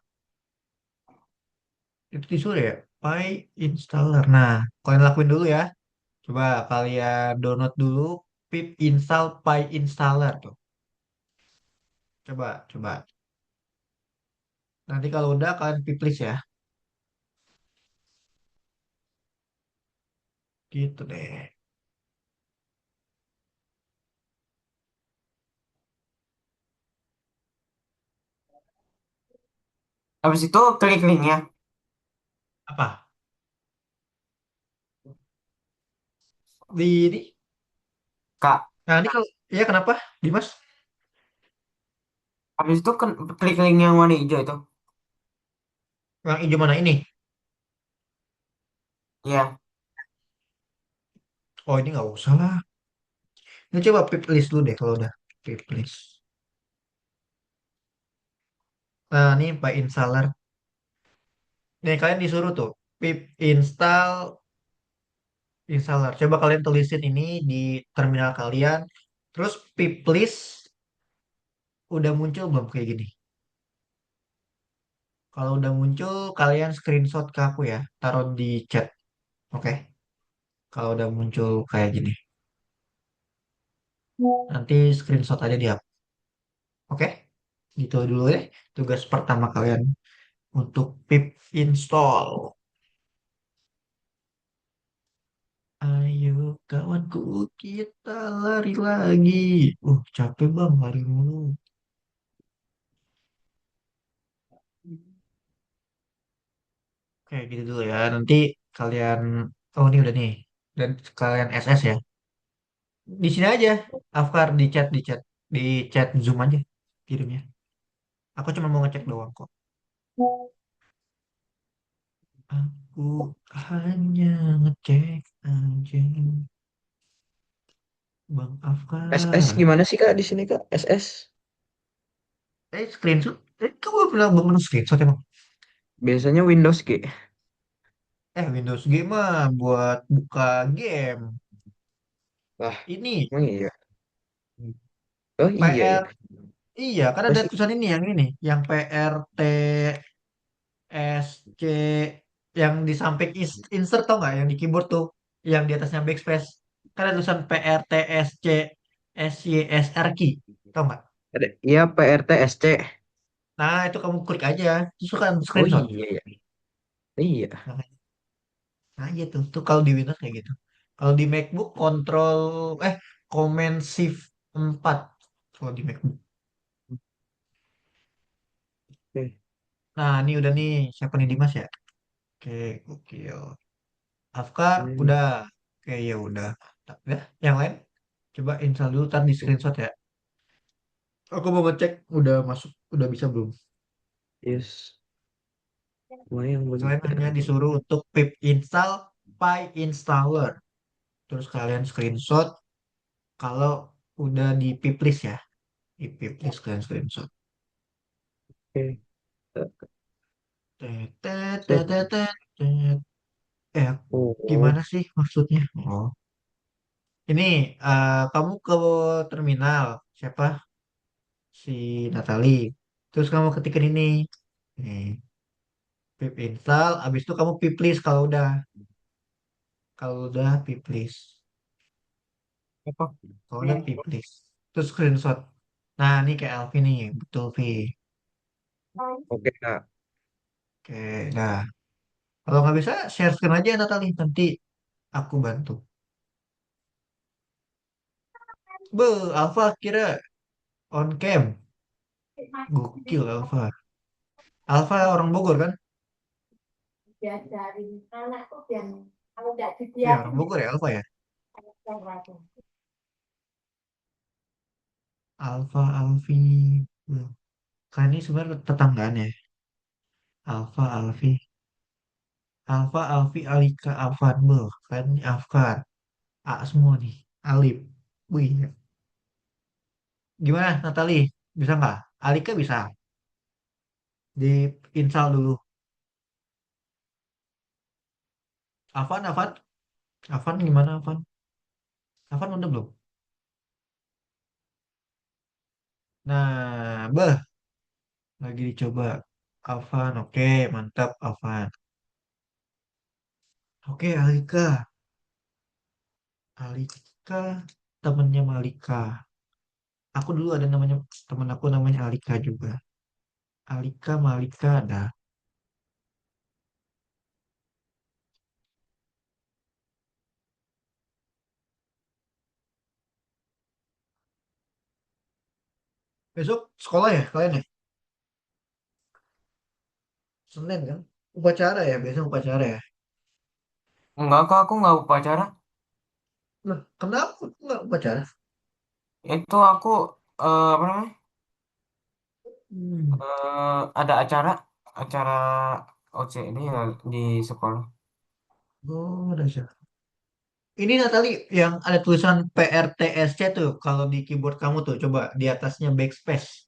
itu disuruh ya. Py installer. Nah, kalian lakuin dulu ya. Coba kalian download dulu pip install py installer tuh. Coba. Nanti kalau udah kalian pip list ya. Gitu deh. Habis itu klik linknya, Apa? Di ini. Kak. Nah, ini kalau ya kenapa? Dimas? Habis itu klik link yang warna hijau itu. Yang hijau mana ini? Iya. Oh, ini nggak usah lah. Ini coba pip list dulu deh kalau udah pip list. Nah, ini Pak Installer. Nih, kalian disuruh tuh pip install installer. Coba kalian tulisin ini di terminal kalian. Terus pip list udah muncul belum kayak gini? Kalau udah muncul, kalian screenshot ke aku ya. Taruh di chat. Oke? Kalau udah muncul kayak gini. Nanti screenshot aja di aku. Oke? Gitu dulu ya. Tugas pertama kalian untuk pip install. Ayo kawanku kita lari lagi. Capek bang lari mulu. Oke gitu dulu ya. Nanti kalian, oh ini udah nih. Dan kalian SS ya. Di sini aja. Afkar di chat Zoom aja kirimnya. Aku cuma mau ngecek doang kok. Aku hanya ngecek aja. Bang SS Afkar. gimana sih Kak di sini Kak? SS. Screenshot. Kamu pernah bangun screenshot emang? Biasanya Windows G. Windows Game mah buat buka game. Wah, Ini emang iya. Oh iya ya. PR. Iya, kan Apa ada sih? tulisan yang PRTSC yang di samping insert tau nggak? Yang di keyboard tuh, yang di atasnya backspace. Kan ada tulisan PRTSC SYSR key, tau nggak? Ada. Iya PRTSC. Nah, itu kamu klik aja, terus kan Oh screenshot. iya ya. Iya. Nah, nah gitu, tuh kalau di Windows kayak gitu. Kalau di MacBook Command Shift 4 kalau di MacBook. Oke. Nah, ini udah nih, siapa nih Dimas ya? Oke, gokil. Afkar, Hmm, udah. Oke, ya udah. Ya, yang lain? Coba install dulu, ntar di oke. screenshot ya. Aku mau ngecek, udah masuk, udah bisa belum? Yes. Wah yang Kalian bener. hanya disuruh untuk pip install py installer. Terus kalian screenshot kalau udah di pip list ya. Di pip list kalian screenshot. Oke. Tet, tet, tet, Sip. tet, tet, tet. Eh, Oh, gimana sih maksudnya? Oh, ini kamu ke terminal. Siapa? Si Natali. Terus kamu ketikin ini. Nih, pip install. Abis itu kamu pip list kalau udah. Kalau udah pip list. Apa? Kalau udah pip list. Terus screenshot. Nah, ini kayak Alfi nih. Betul, Vi. oke Kak. Oke, dah. Kalau nggak bisa, share screen aja Natali. Nanti aku bantu. Alfa kira on cam. Gokil Alfa. Alfa orang Bogor kan? Diajarin anakku biar kalau nggak Iya, orang dibiarin Bogor ya Alfa ya. ya. Alfa, Alfi. Hmm. Kan ini sebenarnya tetanggaan ya. Alfa, Alfi. Alfa, Alfi, Alika, Afan. Kan ini Afkan. A semua nih. Alif. Wih, gimana Natali? Bisa nggak? Alika bisa. Di install dulu. Afan, Afan. Afan gimana Afan? Afan udah belum? Nah, lagi dicoba. Afan, oke, mantap Afan. Oke, Alika. Alika, temennya Malika. Aku dulu ada namanya, temen aku namanya Alika juga. Alika, Malika, ada. Besok sekolah ya kalian ya? Senin kan? Upacara ya, besok upacara ya. Enggak kok, aku nggak upacara. Nah, kenapa nggak upacara? Itu aku apa namanya? Hmm. Ada acara OCD ya di sekolah. Oh, ada siapa? Ini Natali yang ada tulisan PRTSC tuh, kalau di keyboard kamu tuh, coba di atasnya backspace.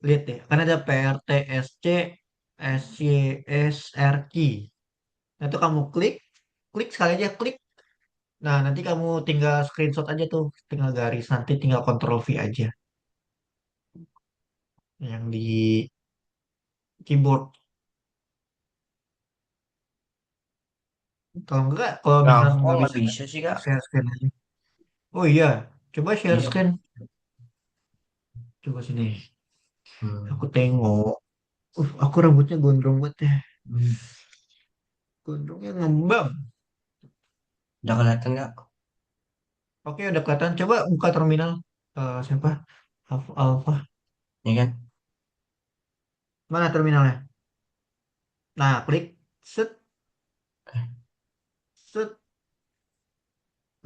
Lihat deh, kan ada PRTSC, SYSRQ. Nah, itu kamu klik, klik sekali aja, klik. Nah, nanti kamu tinggal screenshot aja tuh, tinggal garis, nanti tinggal Ctrl V aja. Yang di keyboard. Kalau enggak, kalau Nah, misalnya kok nggak nggak bisa, bisa sih kak? share screen aja. Oh iya, coba share Iya. screen. Coba sini. Aku Hmm. tengok. Aku rambutnya gondrong banget ya. Hmm. Gondrongnya ngembang. Udah kelihatan nggak? Oke, udah kelihatan. Coba buka terminal. Siapa? Alfa, Alfa. Ini kan? Mana terminalnya? Nah, klik. Set, set.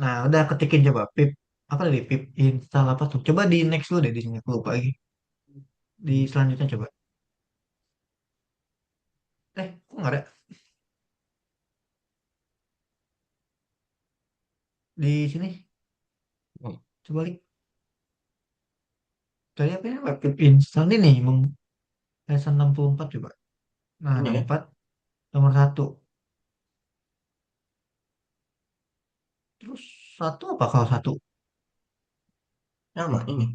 Nah, udah ketikin coba. Pip. Apa tadi? Pip install apa tuh? Coba di next dulu deh di sini. Aku lupa lagi. Di selanjutnya coba. Kok nggak ada? Di sini. Coba klik. Tadi apa ya? Pip install ini nih. Lesson 64 coba. Nah, Ini kan? 64. Nomor satu. Terus satu apa kalau satu? Sama ini.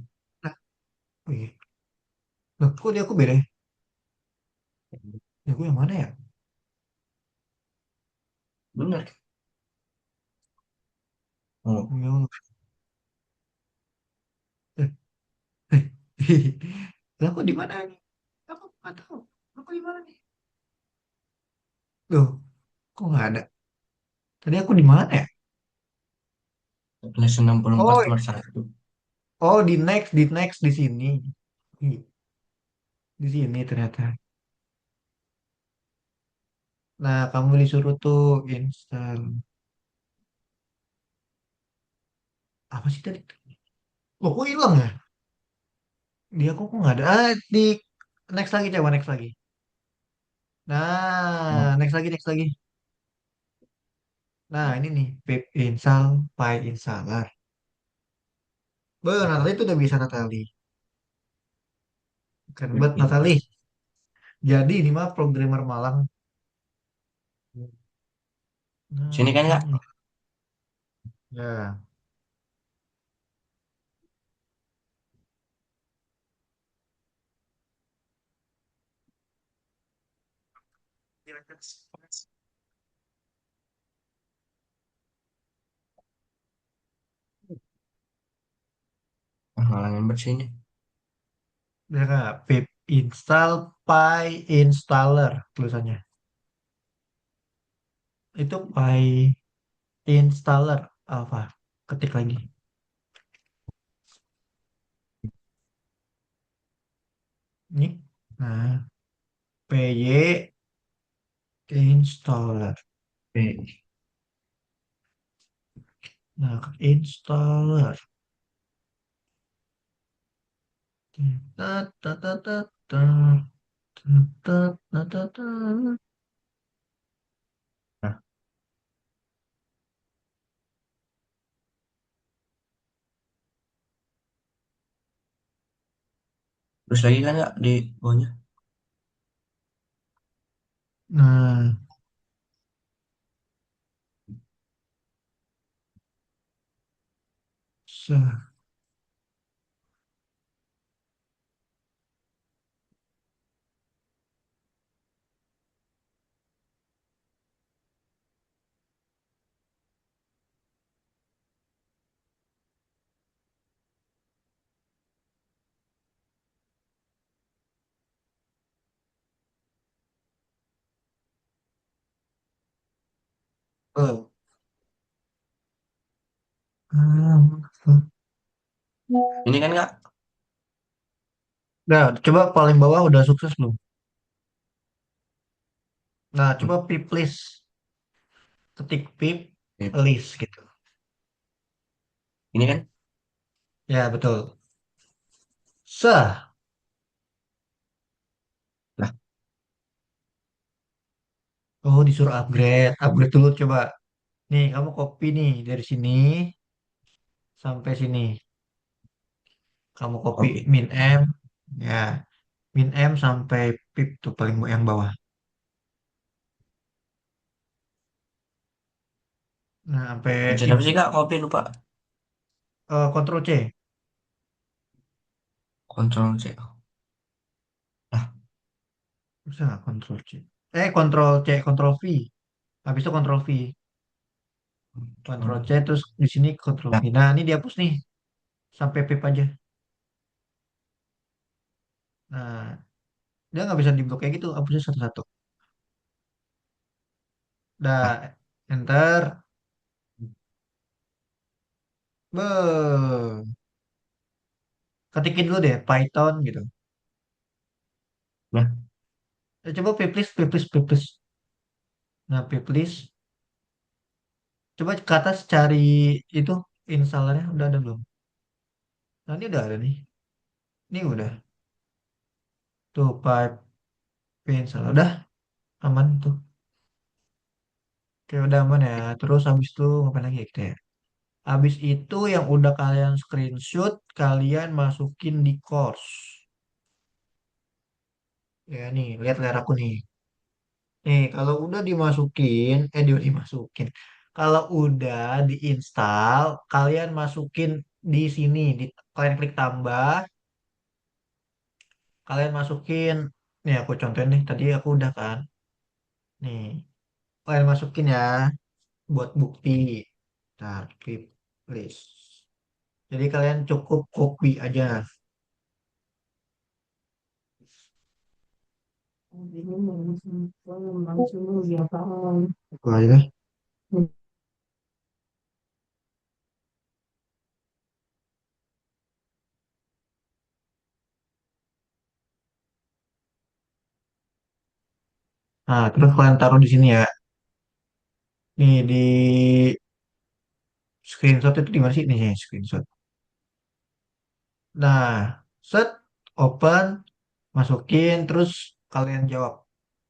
Nah, oh iya. Loh, kok dia aku beda ya? Ya, gue yang mana ya? Bener. Oh, Oh, ya Allah. Eh, eh. Lah, aku di mana nih? Aku nggak tahu. Aku di mana nih? Loh, kok nggak ada? Tadi aku di mana ya? lesson 64 Oh, nomor satu. oh di next di sini. Ih, di sini ternyata. Nah, kamu disuruh tuh install. Apa sih tadi? Loh, kok hilang ya? Dia kok nggak ada? Di next lagi coba next lagi. Oh, Nah, next lagi next lagi. Nah, ini nih pip install file installer. Natali itu udah bisa Natali. Keren banget Natali. pinter. Jadi ini mah programmer Malang. Sini kan kak? Hmm, ya. Ah, halangin bersih ini. Bisa nggak? Pip install PyInstaller tulisannya. Itu installer Alpha. Ketik lagi. Ini. Nah, PY installer. P. Nah, installer. Ta, ta, ta, ta, ta, ta, ta, ta, ta. Nah, terus lagi kan nggak di bawahnya? Nah, so. Oh. Ini kan nggak? Nah, coba paling bawah udah sukses belum? Nah, Hmm, coba pip list. Ketik pip ini list gitu. ini kan? Ya, betul. Sah. Lah, Oh, disuruh upgrade. Upgrade dulu coba. Nih, kamu copy nih dari sini sampai sini. Kamu copy oke. min M. Ya, min M sampai pip tuh paling yang bawah. Nah, sampai Baca ini. apa sih kak? Kopi lupa. Ctrl C. Kontrol C. Lah, Bisa nggak Ctrl C? Ctrl C, Ctrl V. Habis itu Ctrl V. Ctrl kontrol. C, terus di sini Ctrl V. Nah, Nah, ini dihapus nih. Sampai pip aja. Nah, dia nggak bisa diblok kayak gitu. Hapusnya satu-satu. nah, Dah, enter. Be. Ketikin dulu deh, Python gitu. nah, Coba piplis, piplis, piplis. Nah, piplis. Coba ke atas cari itu installernya udah ada belum? Nah, ini udah ada nih. Ini udah. Tuh, pipe install. Udah aman tuh. Oke, udah aman ya. Terus habis itu ngapain lagi ya kita ya? Habis itu yang udah kalian screenshot, kalian masukin di course. Ya nih, lihat layar aku nih. Nih, kalau udah dimasukin, dia dimasukin. Kalau udah diinstal, kalian masukin di sini, kalian klik tambah, kalian masukin, nih aku contohin nih, tadi aku udah kan, nih, kalian masukin ya, buat bukti, ntar, keep list. Jadi kalian cukup copy aja. Aku aja. Nah, terus kalian taruh di sini ya. Nih di screenshot itu di mana sih? Nih, screenshot. Nah, set, open, masukin, terus kalian jawab.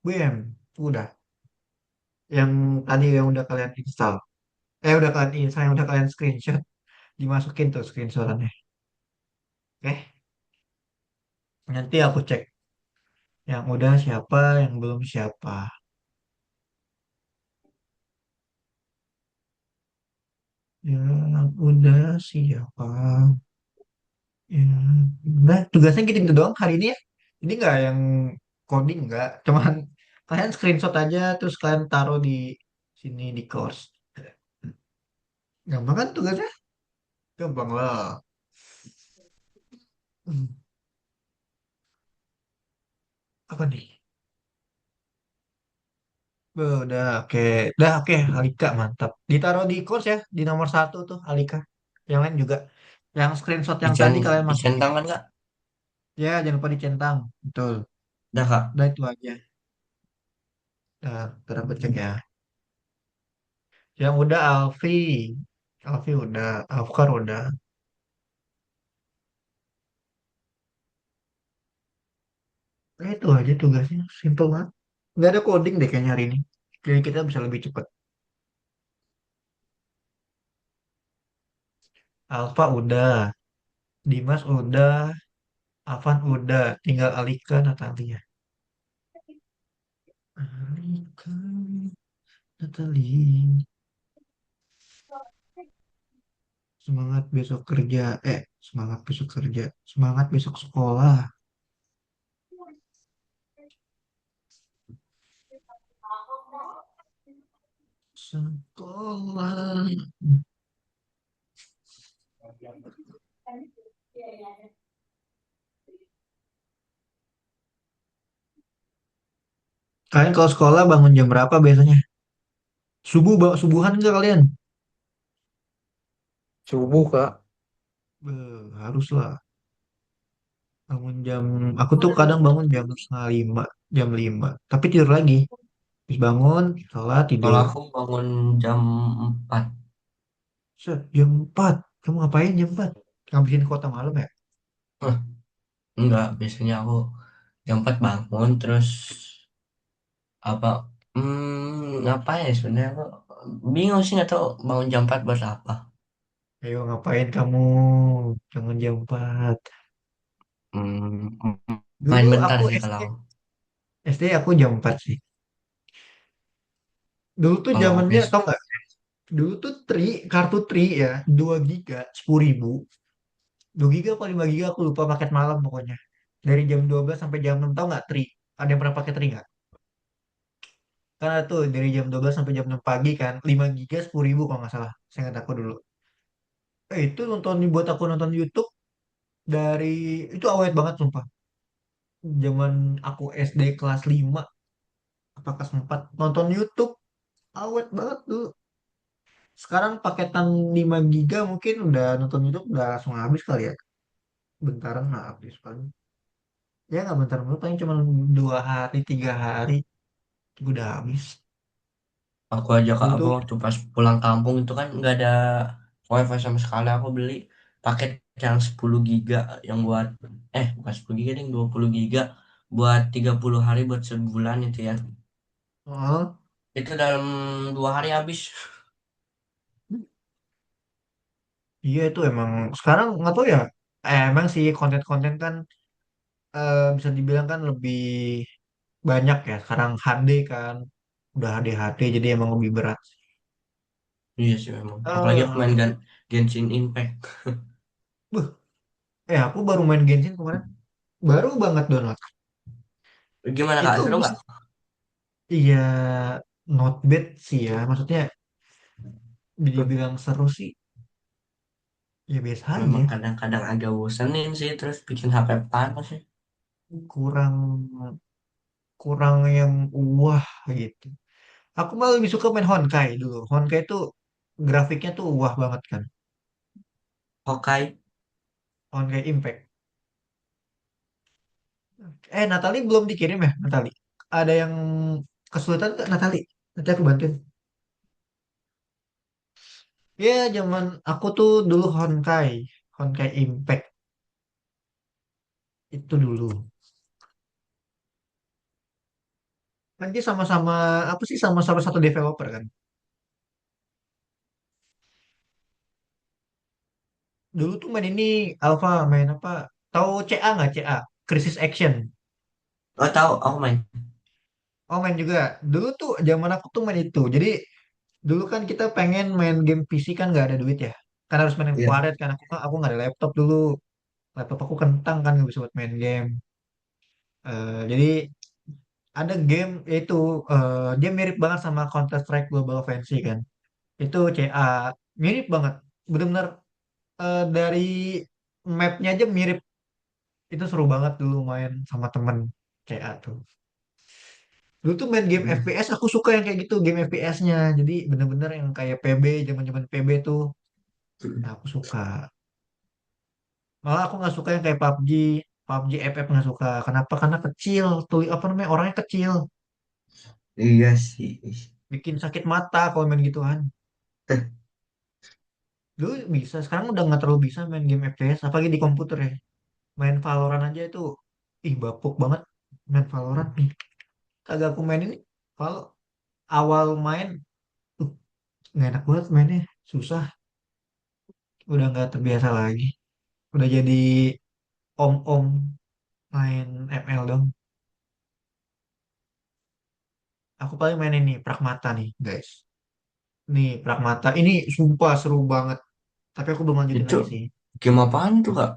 BM, udah. Yang tadi yang udah kalian install. Udah kalian install, yang udah kalian screenshot. Dimasukin tuh screenshotannya. Oke, nanti aku cek. Yang udah siapa, yang belum siapa. Yang udah siapa. Ya. Nah, tugasnya gitu doang hari ini ya. Ini nggak yang coding nggak. Cuman kalian screenshot aja, terus kalian taruh di sini di course. Gampang kan tugasnya? Gampang lah. Hmm, Apa nih? Udah oke. Udah oke, Alika mantap. Ditaruh di course ya, di nomor satu tuh Alika. Yang lain juga. Yang screenshot yang tadi kalian masukin. Dicentang kan kak? Ya, jangan lupa dicentang. Betul. Udah kak. Udah itu aja. Nah, terus cek ya. Yang udah Alfi. Alfi udah. Alfkar udah. Itu aja tugasnya. Simple banget. Nggak ada coding deh kayaknya hari ini. Jadi kita bisa lebih cepat. Alfa udah. Dimas udah. Avan udah. Tinggal Alika Natalia. Alika Natalia. Semangat besok kerja. Semangat besok kerja. Semangat besok sekolah. Sekolah. Kalian kalau sekolah bangun jam berapa biasanya? Subuhan nggak kalian? Subuh, Kak. Haruslah bangun jam. Aku tuh kadang bangun jam setengah lima, jam 5. Tapi tidur lagi. Terus bangun, sholat, Kalau tidur. aku bangun jam 4. Jam 4. Kamu ngapain jam 4? Ngabisin kota malam ya? Hah, enggak, biasanya aku jam 4 bangun terus apa ngapain ya sebenarnya aku bingung sih nggak tahu bangun jam 4 buat apa. Ayo ngapain kamu? Jangan jam 4. Hmm, main Dulu bentar aku sih SD. kalau SD aku jam 4 sih. Dulu tuh kalau zamannya, biasa. tau nggak? Dulu tuh kartu Tri ya, 2 giga, 10.000. 2 giga apa 5 giga aku lupa paket malam pokoknya. Dari jam 12 sampai jam 6 tau nggak Tri? Ada yang pernah pakai Tri nggak? Karena tuh dari jam 12 sampai jam 6 pagi kan, 5 giga 10.000 kalau nggak salah. Saya ingat aku dulu. Itu nonton buat aku nonton YouTube dari itu awet banget sumpah. Zaman aku SD kelas 5 apa kelas 4 nonton YouTube awet banget tuh. Sekarang paketan 5 giga mungkin udah nonton YouTube udah langsung habis kali ya. Bentaran nggak habis paling. Ya nggak bentar bentar paling cuma 2 hari 3 hari udah habis. Aku aja kak, Dulu aku tuh waktu pas pulang kampung itu kan nggak ada wifi sama sekali. Aku beli paket yang 10 giga yang buat bukan 10 giga deh, 20 giga buat 30 hari buat sebulan itu ya. oh, Itu dalam 2 hari habis. iya itu emang sekarang nggak tahu ya. Emang sih konten-konten kan bisa dibilang kan lebih banyak ya. Sekarang HD kan udah HD jadi emang lebih berat. Iya sih memang. Apalagi aku main Eh, Genshin Impact. buh, aku baru main Genshin kemarin. Baru banget download. Gimana kak? Itu Seru nggak? bisa. Iya, not bad sih ya. Maksudnya dibilang seru sih. Ya biasa aja. Memang kadang-kadang agak bosenin sih, terus bikin HP panas sih. Kurang kurang yang wah gitu. Aku malah lebih suka main Honkai dulu. Honkai itu grafiknya tuh wah banget kan. Hokai. Honkai Impact. Natali belum dikirim ya, Natali. Ada yang kesulitan nggak Natali? Nanti aku bantuin. Ya, zaman aku tuh dulu Honkai. Honkai Impact. Itu dulu. Kan dia sama-sama, apa sih, sama-sama satu developer kan. Dulu tuh main ini, Alpha, main apa? Tahu CA nggak CA? Crisis Action. Oh tahu, aku main. Oh main juga. Dulu tuh zaman aku tuh main itu. Jadi dulu kan kita pengen main game PC kan nggak ada duit ya. Kan harus main yang Iya. warnet kan. Aku nggak ada laptop dulu. Laptop aku kentang kan nggak bisa buat main game. Jadi ada game yaitu dia mirip banget sama Counter Strike Global Offensive kan. Itu CA mirip banget. Benar-benar dari mapnya aja mirip. Itu seru banget dulu main sama temen CA tuh. Dulu tuh main game Hmm. FPS aku suka yang kayak gitu game FPS-nya. Jadi bener-bener yang kayak PB zaman-zaman PB tuh. Nah, aku suka. Malah aku nggak suka yang kayak PUBG. PUBG FF nggak suka. Kenapa? Karena kecil. Tuh apa namanya orangnya kecil. Iya sih. Bikin sakit mata kalau main gituan. Dulu bisa. Sekarang udah nggak terlalu bisa main game FPS. Apalagi di komputer ya. Main Valorant aja itu. Ih bapuk banget. Main Valorant nih. Kagak aku main ini. Kalau awal main. Uh, nggak enak banget mainnya. Susah. Udah nggak terbiasa lagi. Udah jadi om-om main ML dong. Aku paling main ini Pragmata nih, guys. Nih Pragmata ini sumpah seru banget. Tapi aku belum lanjutin Itu lagi sih. game apaan tuh kak?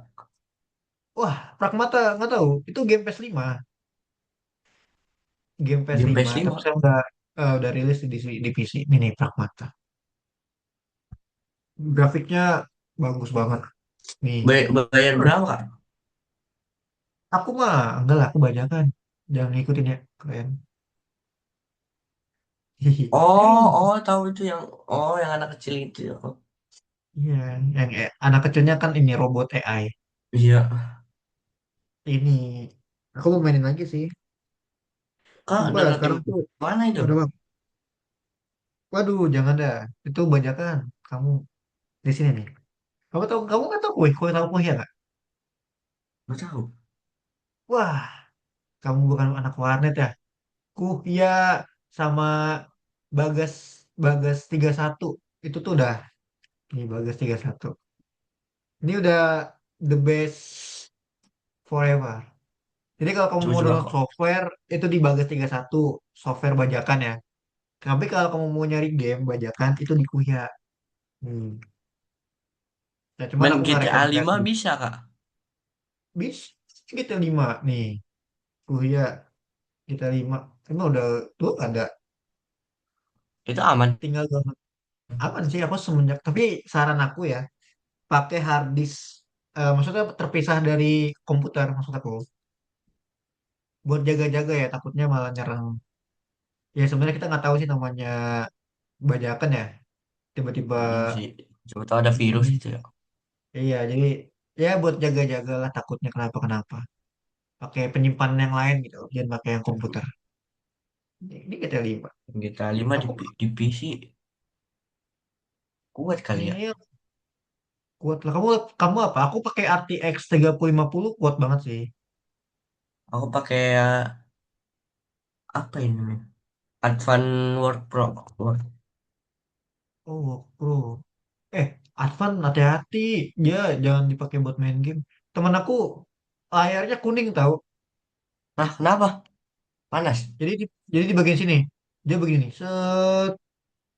Wah, Pragmata nggak tahu. Itu game PS5. Game Game PS5. PS5. Tapi saya udah rilis di PC. Ini nih Pragmata. Grafiknya bagus banget. Nih, Bayar berapa kak? aku mah enggak lah, aku bajakan. Jangan ngikutin ya, kalian. Oh, oh tahu itu yang, oh yang anak kecil itu. Oh, Iya, yang anak kecilnya kan ini robot AI. iya. Ini aku mau mainin lagi sih. Kak, Sumpah download di sekarang tuh mana itu? udah bang. Waduh, jangan dah. Itu bajakan. Kamu di sini nih. Kamu nggak tahu kue? Kue tahu kue ya nggak? Nggak tahu. Wah, kamu bukan anak warnet ya? Ya sama Bagas Bagas 31 itu tuh udah. Ini Bagas 31. Ini udah the best forever. Jadi kalau kamu mau Coba-coba download kok. software itu di Bagas 31 software bajakan ya. Tapi kalau kamu mau nyari game bajakan itu di Kuya. Hmm. Nah, cuman Main aku nggak GTA 5 rekomendasi. bisa kak? Bis kita 5 nih. Kuya kita 5. Emang udah tuh ada Itu aman. tinggal download. Aman sih aku semenjak tapi saran aku ya pakai hard disk maksudnya terpisah dari komputer maksud aku buat jaga-jaga ya takutnya malah nyerang. Ya sebenarnya kita nggak tahu sih namanya bajakan ya tiba-tiba Iya sih. Coba tahu ada virus ini. gitu ya. Iya jadi ya buat jaga-jaga lah takutnya kenapa-kenapa. Pakai penyimpanan yang lain gitu jangan pakai yang komputer. Ini kita 5. GTA 5 Aku di PC kuat kali ya. ini kuat lah. Kamu kamu apa? Aku pakai RTX 3050 kuat banget sih. Aku pakai apa ini namanya? Advance Work Pro. Word. Oh, Pro. Advan hati-hati. Ya, jangan dipakai buat main game. Temen aku layarnya kuning tahu. Nah, kenapa? Panas. Jadi jadi di bagian sini. Dia begini. Set.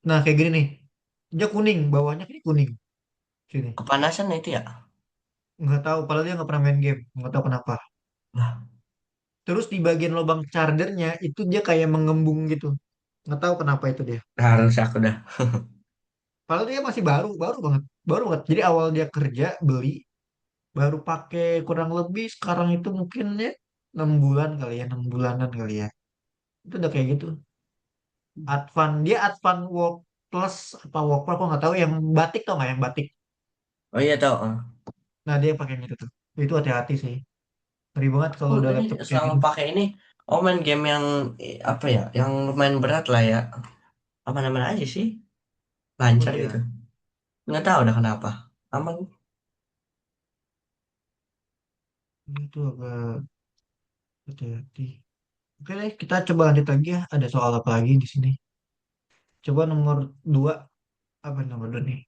Nah, kayak gini nih. Dia kuning, bawahnya ini kuning. Sini. Kepanasan itu ya? Nggak tahu, padahal dia nggak pernah main game. Nggak tahu kenapa. Nah, Terus di bagian lubang chargernya itu dia kayak mengembung gitu. Nggak tahu kenapa itu dia. harus aku dah. Padahal dia masih baru, baru banget. Baru banget. Jadi awal dia kerja, beli, baru pakai kurang lebih sekarang itu mungkin ya 6 bulan kali ya, 6 bulanan kali ya. Itu udah kayak gitu. Advan Work Plus apa Work Pro aku nggak tahu yang batik tau nggak yang batik. Oh iya tahu. Nah dia yang pakai yang itu tuh. Itu hati-hati sih. Ngeri banget kalau Oh, udah ini laptop kayak selama gitu. pakai ini, oh main game yang apa ya? Yang lumayan berat lah ya. Apa namanya aja sih? Oh Lancar gitu. iya, Nggak tahu dah kenapa. Aman. itu agak hati-hati. Oke deh, kita coba lanjut lagi ya. Ada soal apa lagi di sini? Coba nomor 2. Apa nomor 2 nih?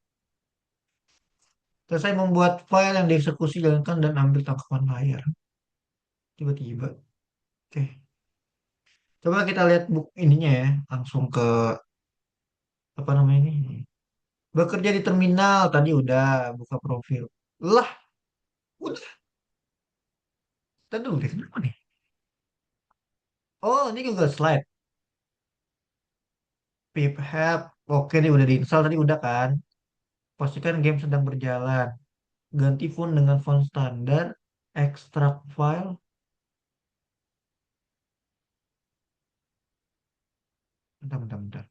Selesai membuat file yang dieksekusi, jalankan dan ambil tangkapan layar. Tiba-tiba. Oke. Coba kita lihat buk ininya ya. Langsung ke apa namanya ini? Bekerja di terminal tadi udah buka profil. Lah, udah. Tadi dulu deh, kenapa nih? Oh, ini Google Slide. Pip help. Oke, nih udah diinstal tadi udah kan? Pastikan game sedang berjalan. Ganti font dengan font standar. Extract file. Bentar, bentar, bentar.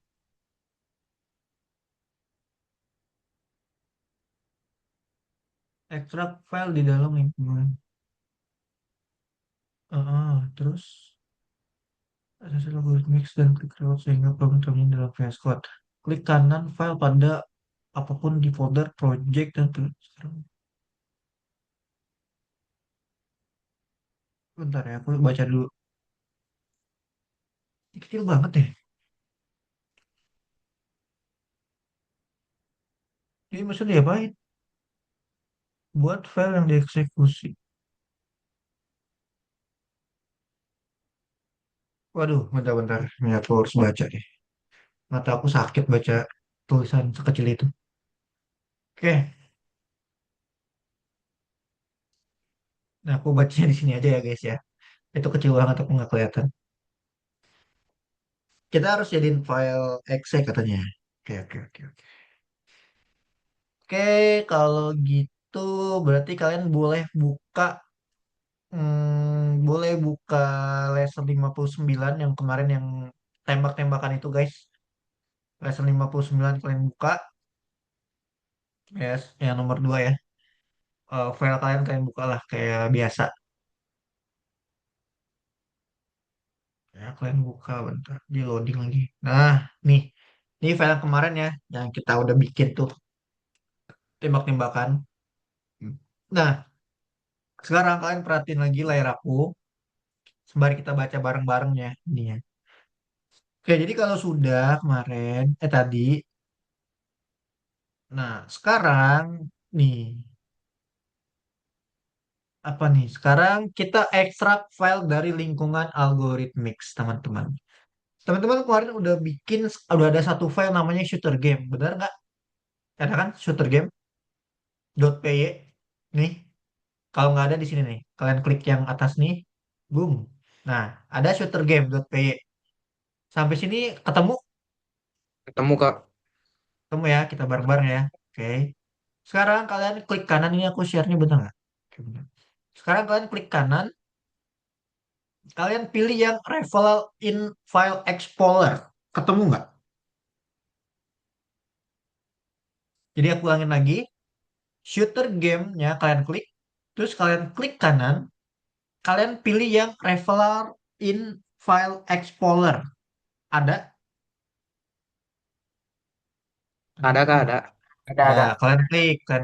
Ekstrak file di dalam lingkungan. Terus asal logarithmic dan klik reload sehingga program terminal dalam VS Code. Klik kanan file pada apapun di folder project dan sekarang. Bentar ya, aku baca dulu. Ini kecil banget ya. Ini maksudnya diapain? Buat file yang dieksekusi. Waduh, bentar-bentar. Ini aku harus baca deh. Mata aku sakit baca tulisan sekecil itu. Oke, nah aku bacanya di sini aja ya guys ya. Itu kecil banget aku nggak kelihatan. Kita harus jadiin file exe katanya. Oke, oke, oke, oke. Oke, kalau gitu berarti kalian boleh buka lesson 59 yang kemarin yang tembak-tembakan itu guys. Lesson 59 kalian buka, yes, yang nomor 2 ya. File kalian buka lah kayak biasa. Ya, kalian buka bentar, di loading lagi. Nah, nih, ini file yang kemarin ya, yang kita udah bikin tuh, tembak-tembakan. Nah, sekarang kalian perhatiin lagi layar aku, sembari kita baca bareng-bareng ya, ini ya. Oke, jadi kalau sudah kemarin, tadi, nah, sekarang, nih, apa nih? Sekarang kita ekstrak file dari lingkungan algorithmics, teman-teman. Teman-teman kemarin udah ada satu file namanya shooter game, benar nggak? Ada kan shooter game.py. Nih, kalau nggak ada di sini nih, kalian klik yang atas nih, boom. Nah, ada shooter game.py. Sampai sini ketemu, Ketemu Kak. ketemu ya, kita bareng-bareng ya. Oke. Sekarang kalian klik kanan ini aku share-nya bener nggak? Oke, bener. Sekarang kalian klik kanan, kalian pilih yang referral in file explorer. Ketemu nggak? Jadi aku ulangin lagi, shooter game-nya kalian klik, terus kalian klik kanan, kalian pilih yang referral in file explorer. Ada? Ada Kak, ada. Ada, Ada, ada. kalian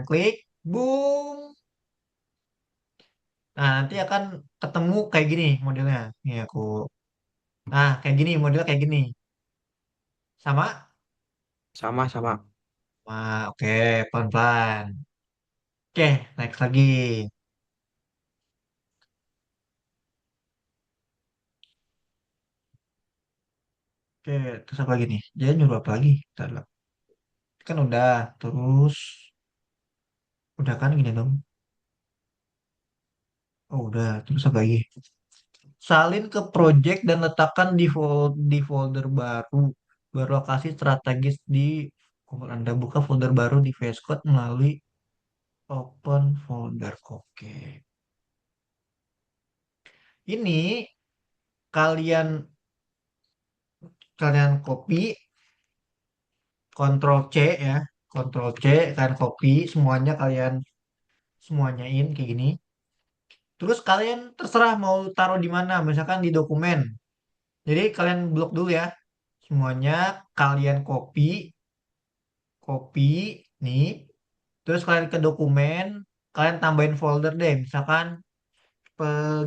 klik, boom. Nah, nanti akan ketemu kayak gini modelnya. Nih aku. Nah, kayak gini, modelnya kayak gini. Sama? Sama, sama. Wah, oke, pelan-pelan. Oke, next lagi. Oke, terus apa lagi nih? Dia nyuruh apa lagi? Bentar lah. Kan udah, terus udah kan gini dong. Oh, udah, terus apa lagi? Salin ke project dan letakkan di folder baru berlokasi strategis di Anda buka folder baru di VS Code melalui open folder. Oke. Ini kalian kalian copy, Ctrl C ya, Ctrl C, kalian copy semuanya semuanyain kayak gini. Terus kalian terserah mau taruh di mana, misalkan di dokumen. Jadi kalian blok dulu ya. Semuanya kalian copy nih. Terus kalian ke dokumen, kalian tambahin folder deh. Misalkan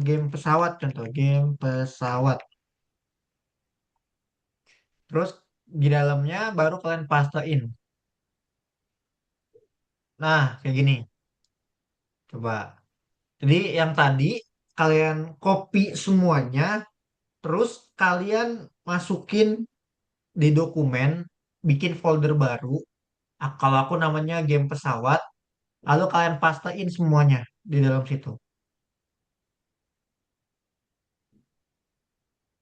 game pesawat contoh, game pesawat. Terus di dalamnya baru kalian pastein. Nah, kayak gini. Coba. Jadi yang tadi kalian copy semuanya, terus kalian masukin di dokumen, bikin folder baru. Kalau aku namanya game pesawat, lalu kalian pastein semuanya di dalam situ.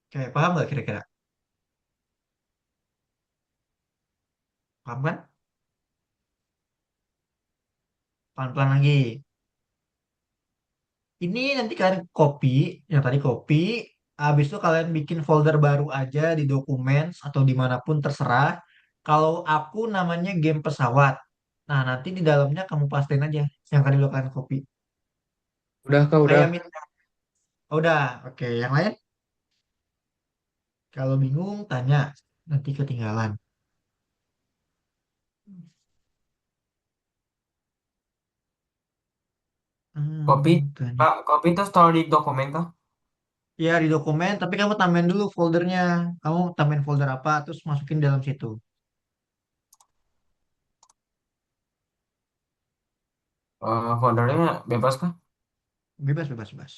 Oke, paham nggak kira-kira? Paham kan? Pelan-pelan lagi. Ini nanti kalian copy, yang tadi copy, Habis itu kalian bikin folder baru aja di Documents atau dimanapun terserah. Kalau aku namanya game pesawat. Nah, nanti di dalamnya kamu pastiin aja yang tadi udah kalian copy. Udah kak, udah. Kayak oh, udah, oke. Yang lain, kalau bingung tanya, nanti ketinggalan. Kopi, Tanya. kak, kopi terus taruh di dokumen kah? Ya di dokumen, tapi kamu tambahin dulu foldernya. Kamu tambahin folder apa, terus masukin dalam situ. Foldernya bebas kah? Bebas, bebas, bebas.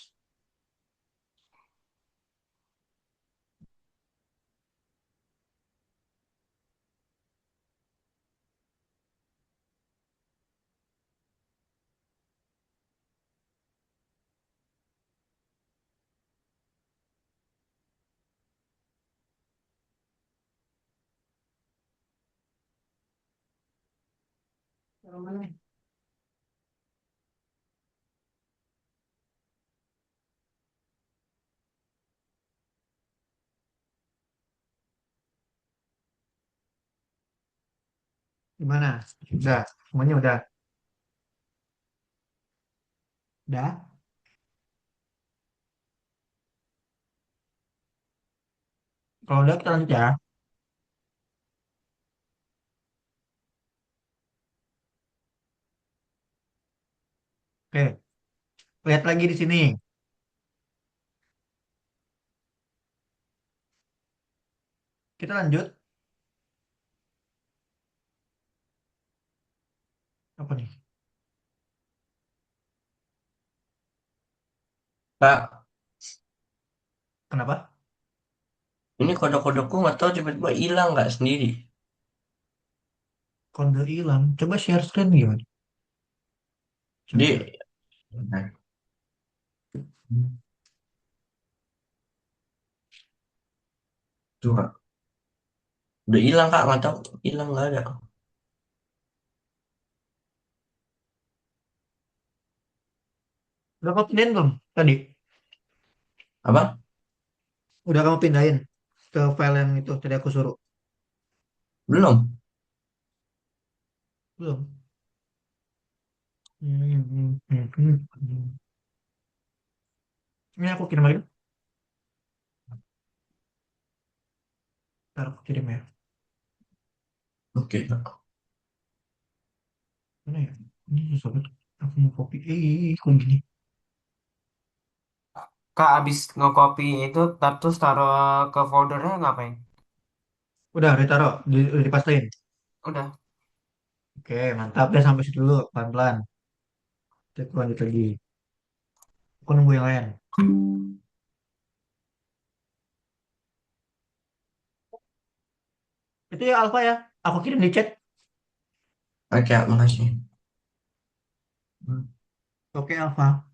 Gimana? Udah, semuanya udah. Udah. Kalau udah kita lanjut ya. Oke, lihat lagi di sini. Kita lanjut. Apa nih? Kak, Kenapa? ini kode-kodeku nggak tahu tiba-tiba hilang nggak sendiri. Kode hilang. Coba share screen gimana? Di, Coba. tuh Kak. Udah hilang Kak, nggak tahu hilang nggak ada. Udah kamu pindahin belum? Tadi. Apa? Udah kamu pindahin ke file yang itu tadi aku suruh. Belum. Belum. Hmm. Ini aku kirim lagi. Ntar aku kirim ya. Oke Kak. Mana ya? Ini susah banget. Aku mau copy. Kok gini? Kak, abis nge-copy itu, terus taruh ke foldernya ngapain? Udah ditaruh. Udah dipastiin. Udah. Oke, mantap deh sampai situ dulu. Pelan-pelan. Kita lanjut lagi. Aku nunggu yang lain. Itu ya Alfa ya. Aku kirim di chat. Oke Kak, makasih. Oke Alfa.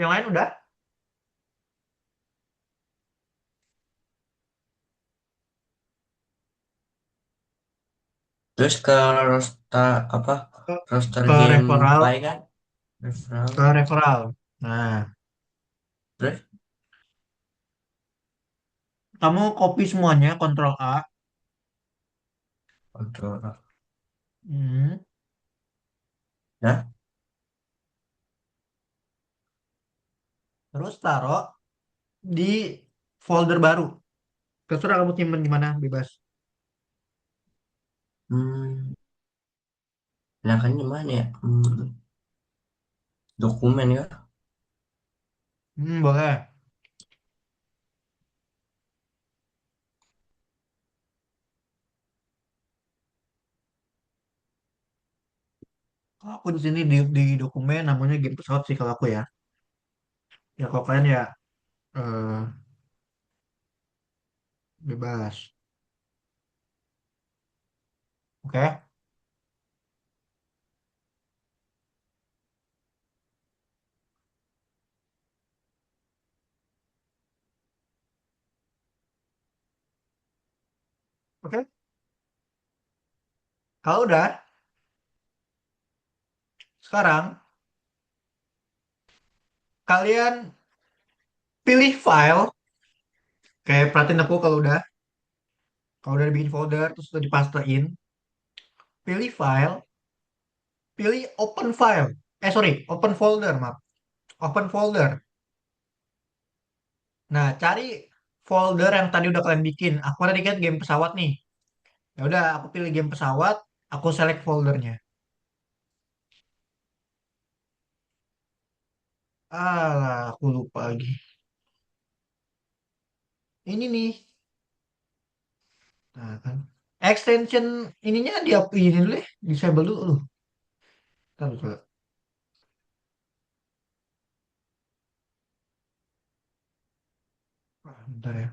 Yang lain udah? Terus ke apa? Ke, Roster ke game referral. Pi kan? Referral. Ke referral. Nah, Terus kamu copy semuanya. Ctrl A. kontrol. Hmm. Ya. Terus taruh di folder baru. Terserah kamu simpen di mana, bebas. Hmm. Nah kan gimana ya? Dokumen ya. Boleh. Kalau aku di sini di dokumen namanya game pesawat sih kalau aku ya. Ya kalau kalian ya eh, bebas. Oke? Oke? Kalau udah, sekarang kalian pilih file, kayak perhatiin aku kalau udah bikin folder terus udah dipastein, pilih file, pilih open file. Sorry, open folder, maaf. Open folder. Nah, cari folder yang tadi udah kalian bikin. Aku tadi kan game pesawat nih. Ya udah, aku pilih game pesawat, aku select foldernya. Alah, aku lupa lagi. Ini nih. Nah, kan. Extension ininya ini dulu ya. Disable dulu. Tahu coba. Bentar ya.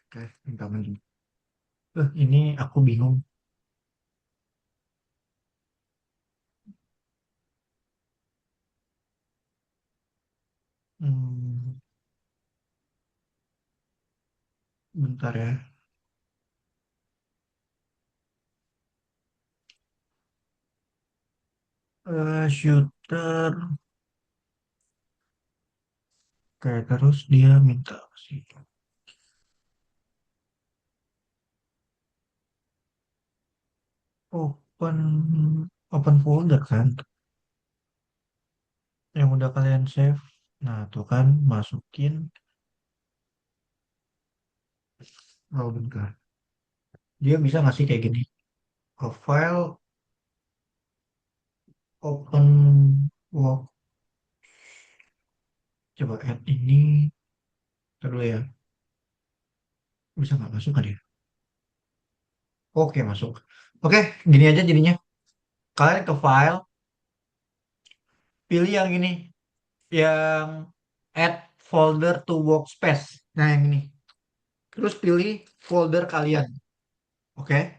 Oke, bentar lagi. Ini aku bingung. Hmm, bentar ya. Shooter. Oke, terus dia minta apa sih? Open open folder kan yang udah kalian save. Nah, tuh kan masukin. Oh, bentar. Dia bisa nggak sih kayak gini? File open work. Coba add ini. Ntar dulu ya. Bisa nggak masuk kan ya? Oke, masuk. Oke, gini aja jadinya. Kalian ke file, pilih yang ini, yang add folder to workspace. Nah, yang ini. Terus pilih folder kalian. Oke.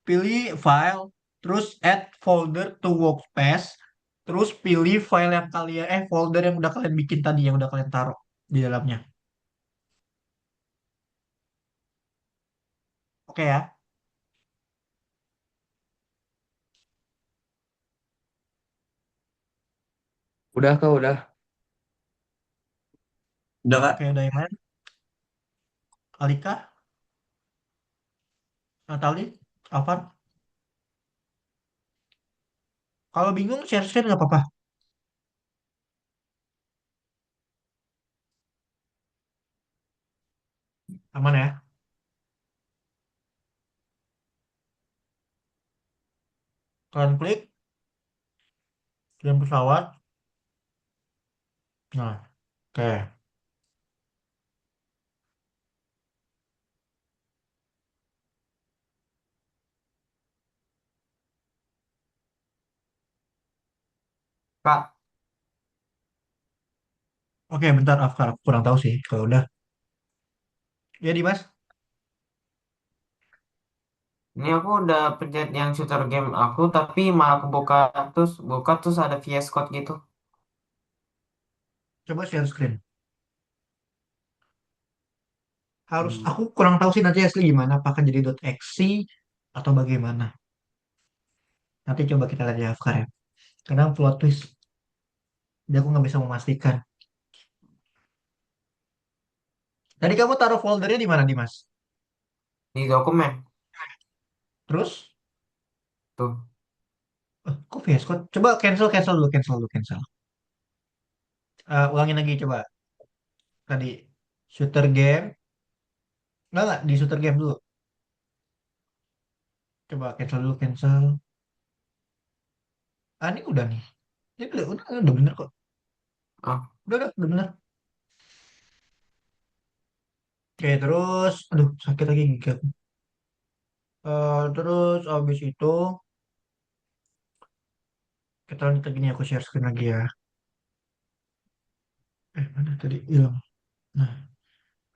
Pilih file, terus add folder to workspace, terus pilih file yang kalian, folder yang udah kalian bikin tadi, yang udah kalian taruh di dalamnya. Oke ya. Udah kak, udah. Udah Kak? Oke, udah yang lain. Alika, Natali, Alvan. Kalau bingung, share-share nggak apa-apa. Aman ya. Kalian klik, kirim pesawat. Nah, oke. Kak, Oke, bentar, Afkar. Aku kurang tahu sih. Kalau udah. Ya, Dimas. ini aku udah pencet yang shooter game aku, tapi malah aku buka terus ada VS Code gitu. Coba share screen. Hmm. Aku kurang tahu sih nanti asli gimana. Apakah jadi .exe atau bagaimana. Nanti coba kita lihat ya, Afkar ya. Kadang plot twist. Jadi aku nggak bisa memastikan. Tadi kamu taruh foldernya di mana, Dimas? Di dokumen Terus, tuh. kok VS Code? Coba cancel, cancel dulu, cancel dulu, cancel. Ulangin lagi coba. Tadi, shooter game. Nggak, di shooter game dulu. Coba cancel dulu, cancel. Ini udah nih. Ini udah bener kok. Ah, Udah bener. Oke, terus, aduh, sakit lagi gigi aku. Terus, abis itu, kita lanjut lagi nih, aku share screen lagi ya. Mana tadi? Hilang. Nah,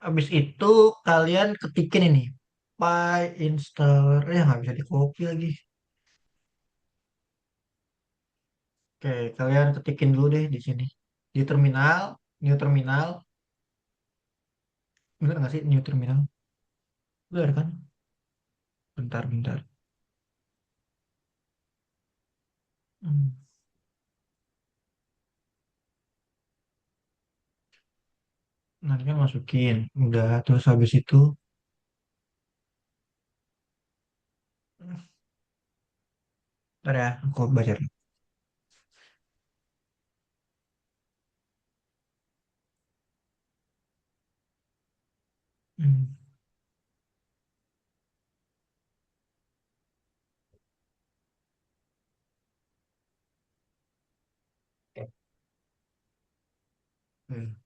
abis itu, kalian ketikin ini. Installer, nggak bisa di copy lagi. Oke, kalian ketikin dulu deh di sini. Di terminal, new terminal. Bener nggak sih new terminal? Benar kan? Bentar, bentar. Hmm. Nanti kan masukin. Udah, terus habis itu. Bentar ya, aku baca dulu. Hmm. Hmm.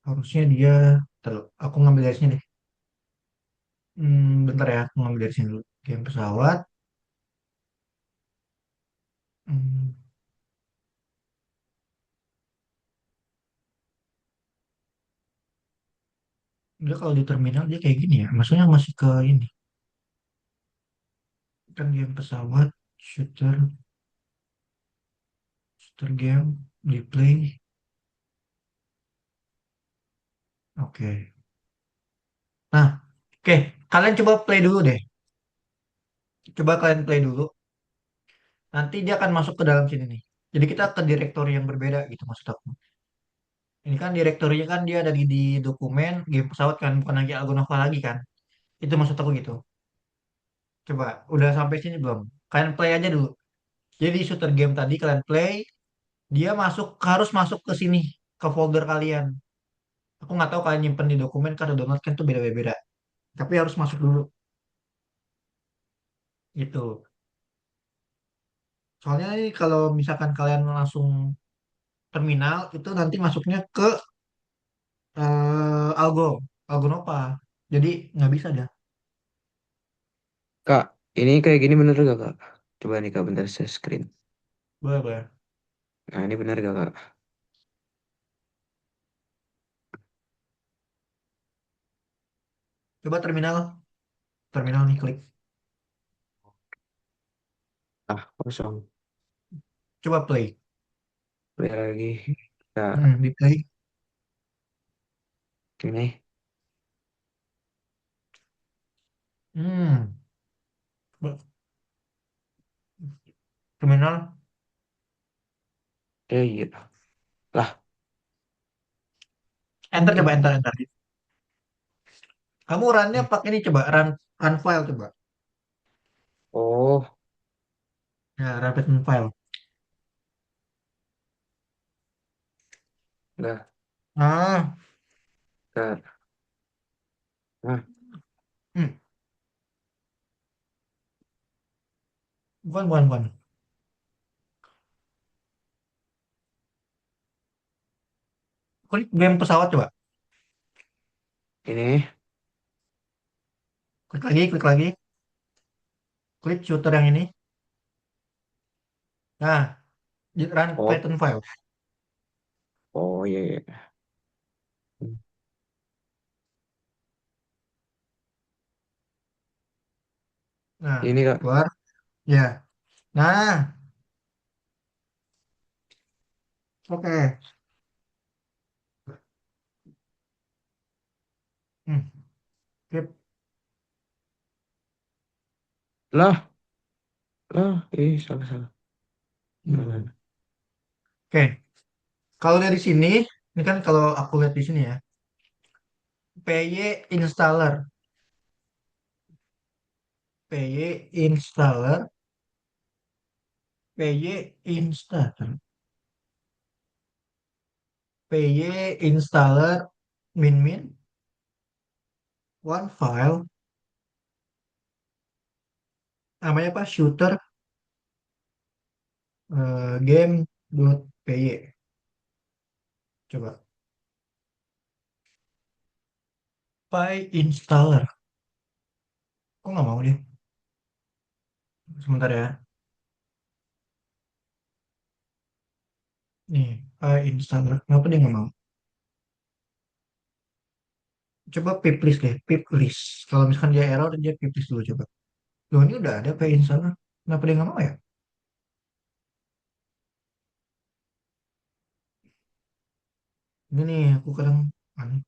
Harusnya dia. Terus, aku ngambil dari sini deh. Bentar ya, aku ngambil dari sini dulu. Game pesawat. Hmm. Dia kalau di terminal dia kayak gini ya. Maksudnya masih ke ini. Kan game pesawat, shooter, shooter game, di play. Oke. Nah, oke. Kalian coba play dulu deh. Coba kalian play dulu. Nanti dia akan masuk ke dalam sini nih. Jadi kita ke direktori yang berbeda gitu maksud aku. Ini kan direktorinya kan dia ada di dokumen game pesawat kan, bukan lagi Algonova lagi kan. Itu maksud aku gitu. Coba, udah sampai sini belum? Kalian play aja dulu. Jadi shooter game tadi kalian play, dia masuk harus masuk ke sini, ke folder kalian. Aku nggak tahu kalian nyimpen di dokumen kan download kan tuh beda-beda. Tapi harus masuk dulu gitu. Soalnya ini kalau misalkan kalian langsung terminal itu nanti masuknya ke Algonova. Jadi nggak bisa dah. Kak, ini kayak gini bener gak kak? Coba nih kak, bentar saya screen. Boleh, boleh. Nah ini bener gak kak? Coba terminal, terminal nih klik. Ah kosong. Coba play. Play lagi. Kak, Di play. ini. Hmm, terminal. Iya. Lah, Enter coba ini. enter enter. Kamu runnya pakai ini coba run file coba. Oh, Ya run file. enggak. Ah, Kak. Nah, hmm, bukan bukan bukan. Klik game pesawat coba. ini. Klik lagi, klik lagi. Klik shooter yang ini. Nah, run Oh, Python file. oh iya, iya. Nah, Ini kak. keluar. Ya. Nah, oke. Hmm, skip. Lah, lah. Salah, salah. Hmm. Nah, Oke. Kalau dari sini, ini kan kalau aku lihat di sini ya. PY installer, PY installer, PY installer, PY installer, min one file, namanya apa? Shooter game.py. Coba. Py installer. Kok nggak mau dia? Sebentar ya. Nih, Py installer. Kenapa dia nggak mau? Coba pip list deh, pip list. Kalau misalkan dia error, dia pip list dulu coba. Loh, ini udah ada Py installer. Kenapa dia nggak mau ya? Ini nih, aku kadang aneh.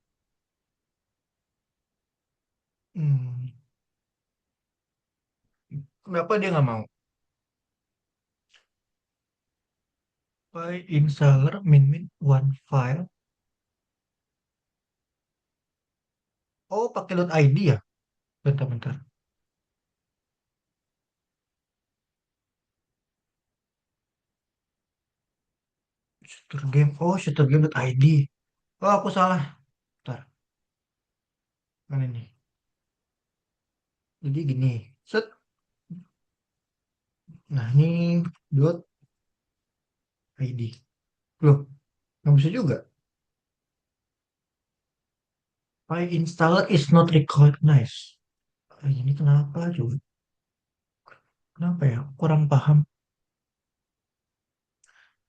Hmm, kenapa dia nggak mau? By installer min one file. Oh, pakai .id ya? Bentar-bentar. Shooter game. Oh, shootergame.id. Oh, aku salah. Bentar. Mana nih? Jadi gini. Set. Nah, ini .id. Loh, nggak bisa juga. My installer is not recognized. Ini kenapa juga? Kenapa ya? Kurang paham.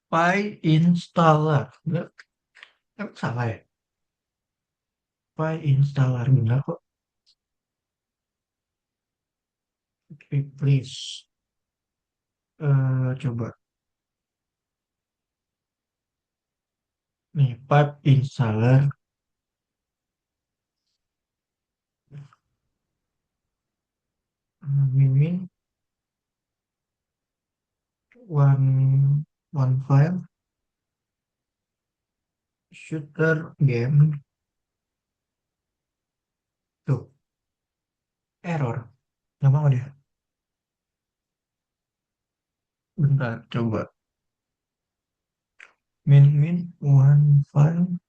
Py installer. Bener? Salah ya? Py installer. Benar kok. Oke, please. Coba. Nih, pipe installer. Min one file. Shooter game. Tuh, error. Nggak mau dia. Bentar, coba. Min one file.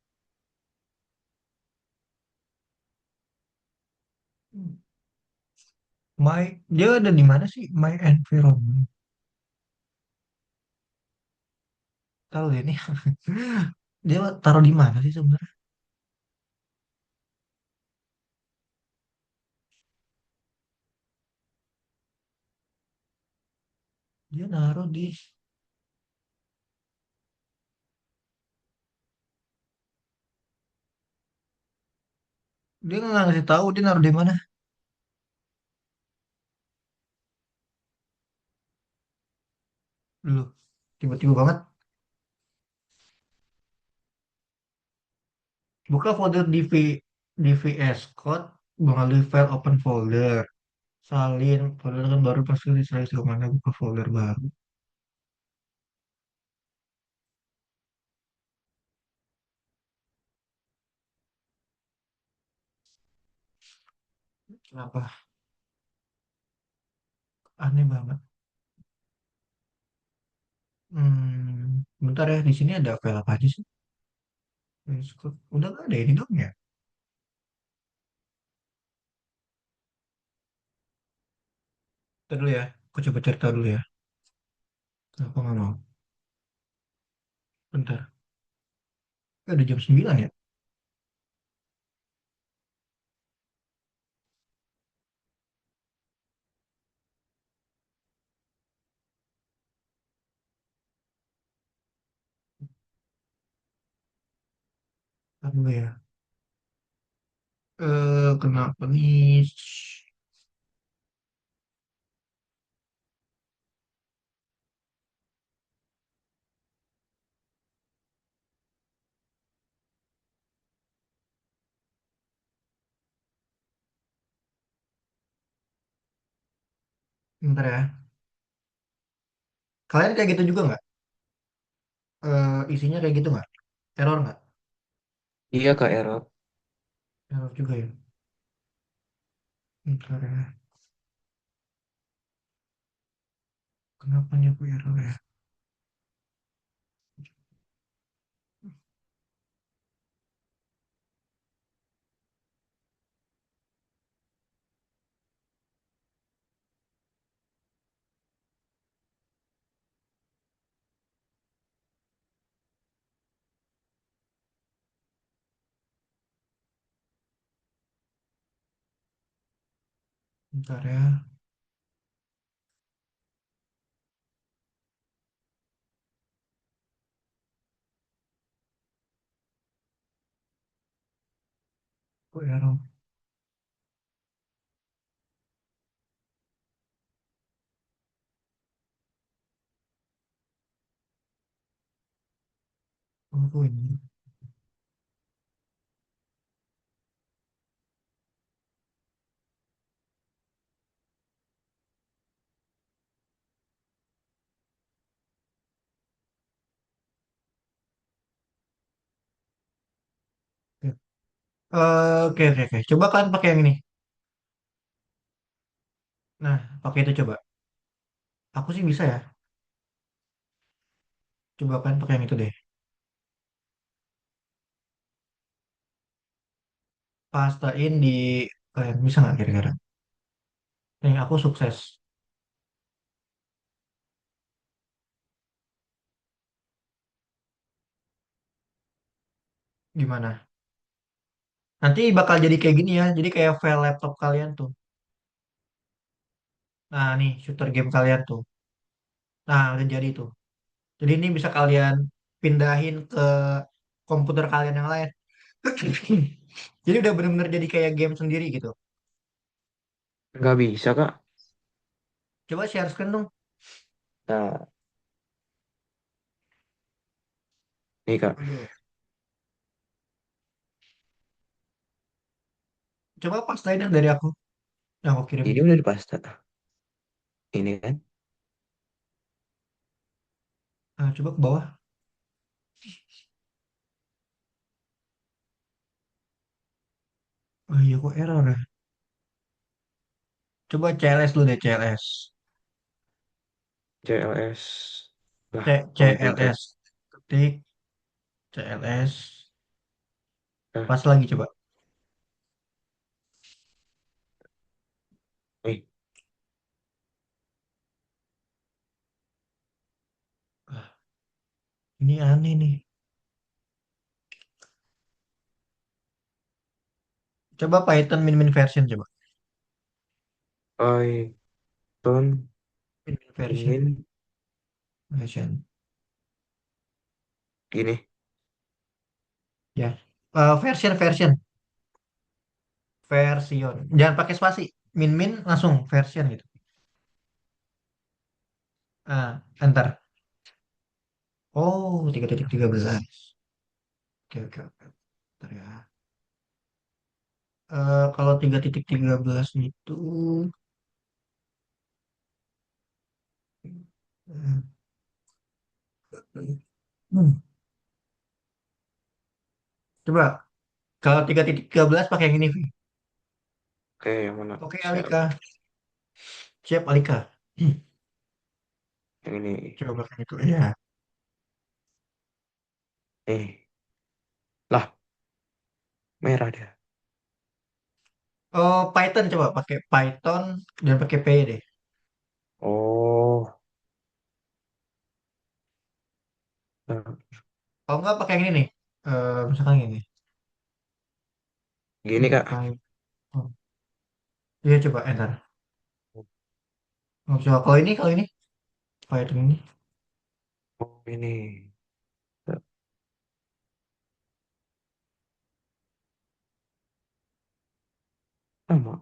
Dia ada di mana sih? My environment. Tahu ya nih. Dia taruh di mana sih sebenarnya? Dia naruh di. Dia nggak ngasih tahu dia naruh di mana. Loh, tiba-tiba banget. Buka folder VS Code. Mengalih file open folder. Salin folder kan baru pasti saya mana buka folder baru. Kenapa? Aneh banget. Bentar ya, di sini ada file apa aja sih? VS Code. Udah nggak ada ini dong ya? Bentar dulu ya, aku coba cerita dulu ya. Kenapa nggak mau? Bentar. Udah jam 9 ya? Bentar dulu ya. Kenapa nih? Bentar ya. Kalian kayak gitu juga nggak? Isinya kayak gitu nggak? Error nggak? Iya Kak, error. Error juga ya. Bentar ya. Kenapa nih aku error ya? Bentar ya. Kok error? Oh, ini. Oke, oke, oke. Coba kalian pakai yang ini. Nah, pakai itu coba. Aku sih bisa ya. Coba kalian pakai yang itu deh. Pastain di kalian bisa nggak kira-kira? Nih, aku sukses. Gimana? Nanti bakal jadi kayak gini ya. Jadi kayak file laptop kalian tuh. Nah, nih, shooter game kalian tuh. Nah, udah jadi tuh. Jadi ini bisa kalian pindahin ke komputer kalian yang lain. Jadi udah bener-bener jadi kayak game sendiri gitu. Nggak bisa, Kak. Coba share screen dong. Nah, nih, Kak. Ayo. Coba pastain yang dari aku. Yang aku kirim. Ini udah dipasta. Ini kan. Nah, coba ke bawah. Oh iya, kok error ya? Coba CLS dulu deh, CLS. CLS. C Lah, login, Kak. CLS. Ketik CLS. Nah, Pas lagi coba. nih. Ah, ini aneh nih. Coba Python min-min version coba. Python Min-min version. ingin Version. gini. Ya. Version. Version. Jangan pakai spasi. Min-min langsung version gitu. Ah, enter. Oh, 3.13. Oke, oke, oke. Bentar ya. Kalau 3.13 itu hmm, coba kalau 3.13 pakai yang ini, Vi. Oke, yang mana? Oke, Share. Alika. Siap, Alika. Yang ini. Coba pakai itu. Ya. Nih. Lah, merah dia. Oh, Python coba pakai Python dan pakai P deh. Oh. Nah, Kalau nggak pakai yang ini nih. Misalkan ini. gini, Kak. Python. Iya, coba enter. Oh, coba kalau ini Python ini. Oh, ini. Sama.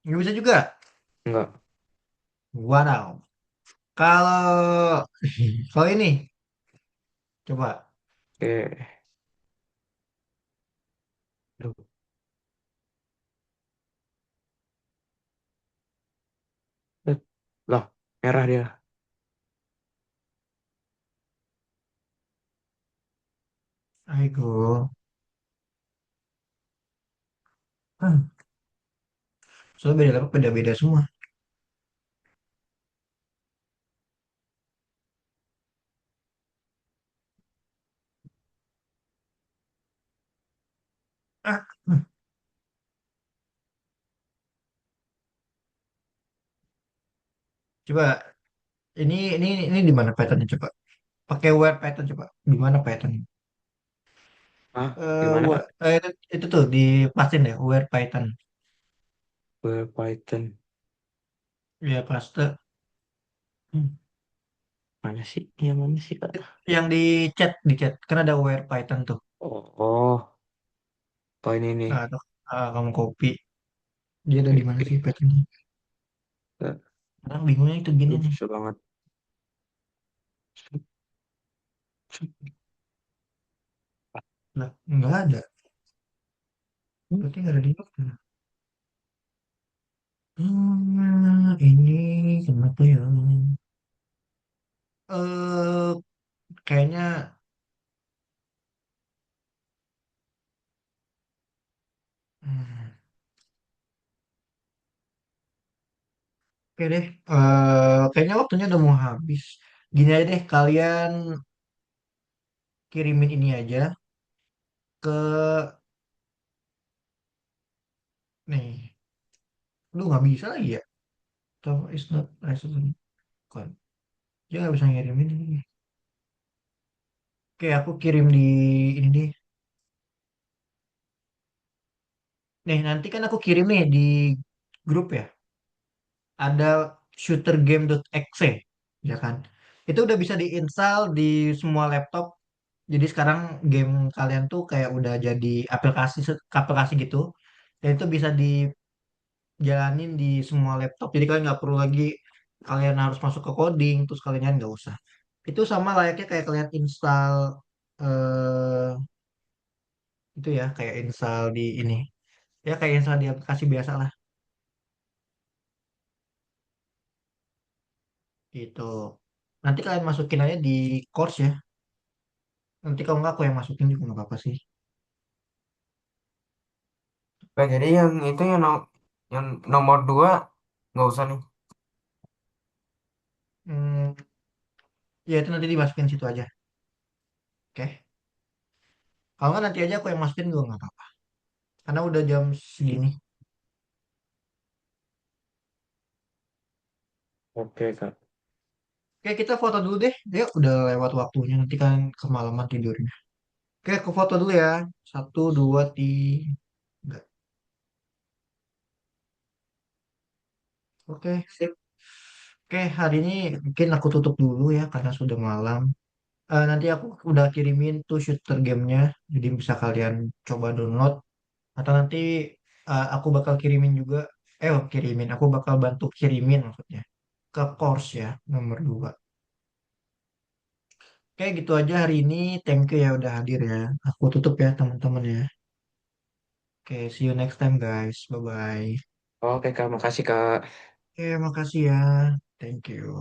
Nggak bisa juga. Enggak. Wow. Kalau kalau ini coba. Oke. Duh. Eh, Lah, merah dia. Aigoo. Hmm. Soalnya beda laptop beda-beda semua. Ah, hmm. Coba ini di mana Pythonnya coba? Pakai Word Python coba. Di mana Python? Ah, gimana, Kak? Itu tuh dipasin deh Word Python. Python. Ya paste. Hmm. Mana sih? Yang mana sih, Kak? Yang di chat kan ada Word Python tuh. Oh, oh ini nih. Nah, tuh, kamu copy. Dia ada di mana Oke. sih Pythonnya? Kak, Sekarang bingungnya itu gini aduh, nih. susah banget. Lah, nggak ada. Berarti nggak ada di mana? Ini kenapa ya? Oke deh, kayaknya waktunya udah mau habis. Gini aja deh, kalian kirimin ini aja ke nih. Lu nggak bisa lagi ya? Atau is not resolution. Bukan. Dia nggak bisa ngirimin ini. Oke, aku kirim di ini deh. Nih, nanti kan aku kirim nih di grup ya. Ada shootergame.exe, ya kan? Itu udah bisa diinstal di semua laptop. Jadi sekarang game kalian tuh kayak udah jadi aplikasi aplikasi gitu. Dan itu bisa dijalanin di semua laptop. Jadi kalian nggak perlu lagi kalian harus masuk ke coding, terus kalian nggak usah. Itu sama layaknya kayak kalian install eh itu ya, kayak install di ini. Ya kayak install di aplikasi biasa lah. Gitu. Nanti kalian masukin aja di course ya. Nanti kalau nggak aku yang masukin juga nggak apa-apa sih. Nah, jadi yang itu yang nomor 2 nggak usah nih. Hmm, ya itu nanti dimasukin situ aja. Oke. Kalau nggak nanti aja aku yang masukin juga nggak apa-apa. Karena udah jam segini. Oke, Kak. Oke, kita foto dulu deh. Ya, udah lewat waktunya. Nanti kan kemalaman tidurnya. Oke, aku foto dulu ya. Satu, dua, tiga. Oke, sip. Oke, hari ini mungkin aku tutup dulu ya karena sudah malam. Nanti aku udah kirimin tuh shooter gamenya. Jadi bisa kalian coba download. Atau nanti aku bakal kirimin juga. Kirimin. Aku bakal bantu kirimin maksudnya. Ke course ya, nomor 2. Oke, gitu aja hari ini. Thank you ya udah hadir ya. Aku tutup ya teman-teman ya. Oke, see you next time guys. Bye-bye. Oke, Kak. Makasih, Kak. Oke, makasih ya. Thank you.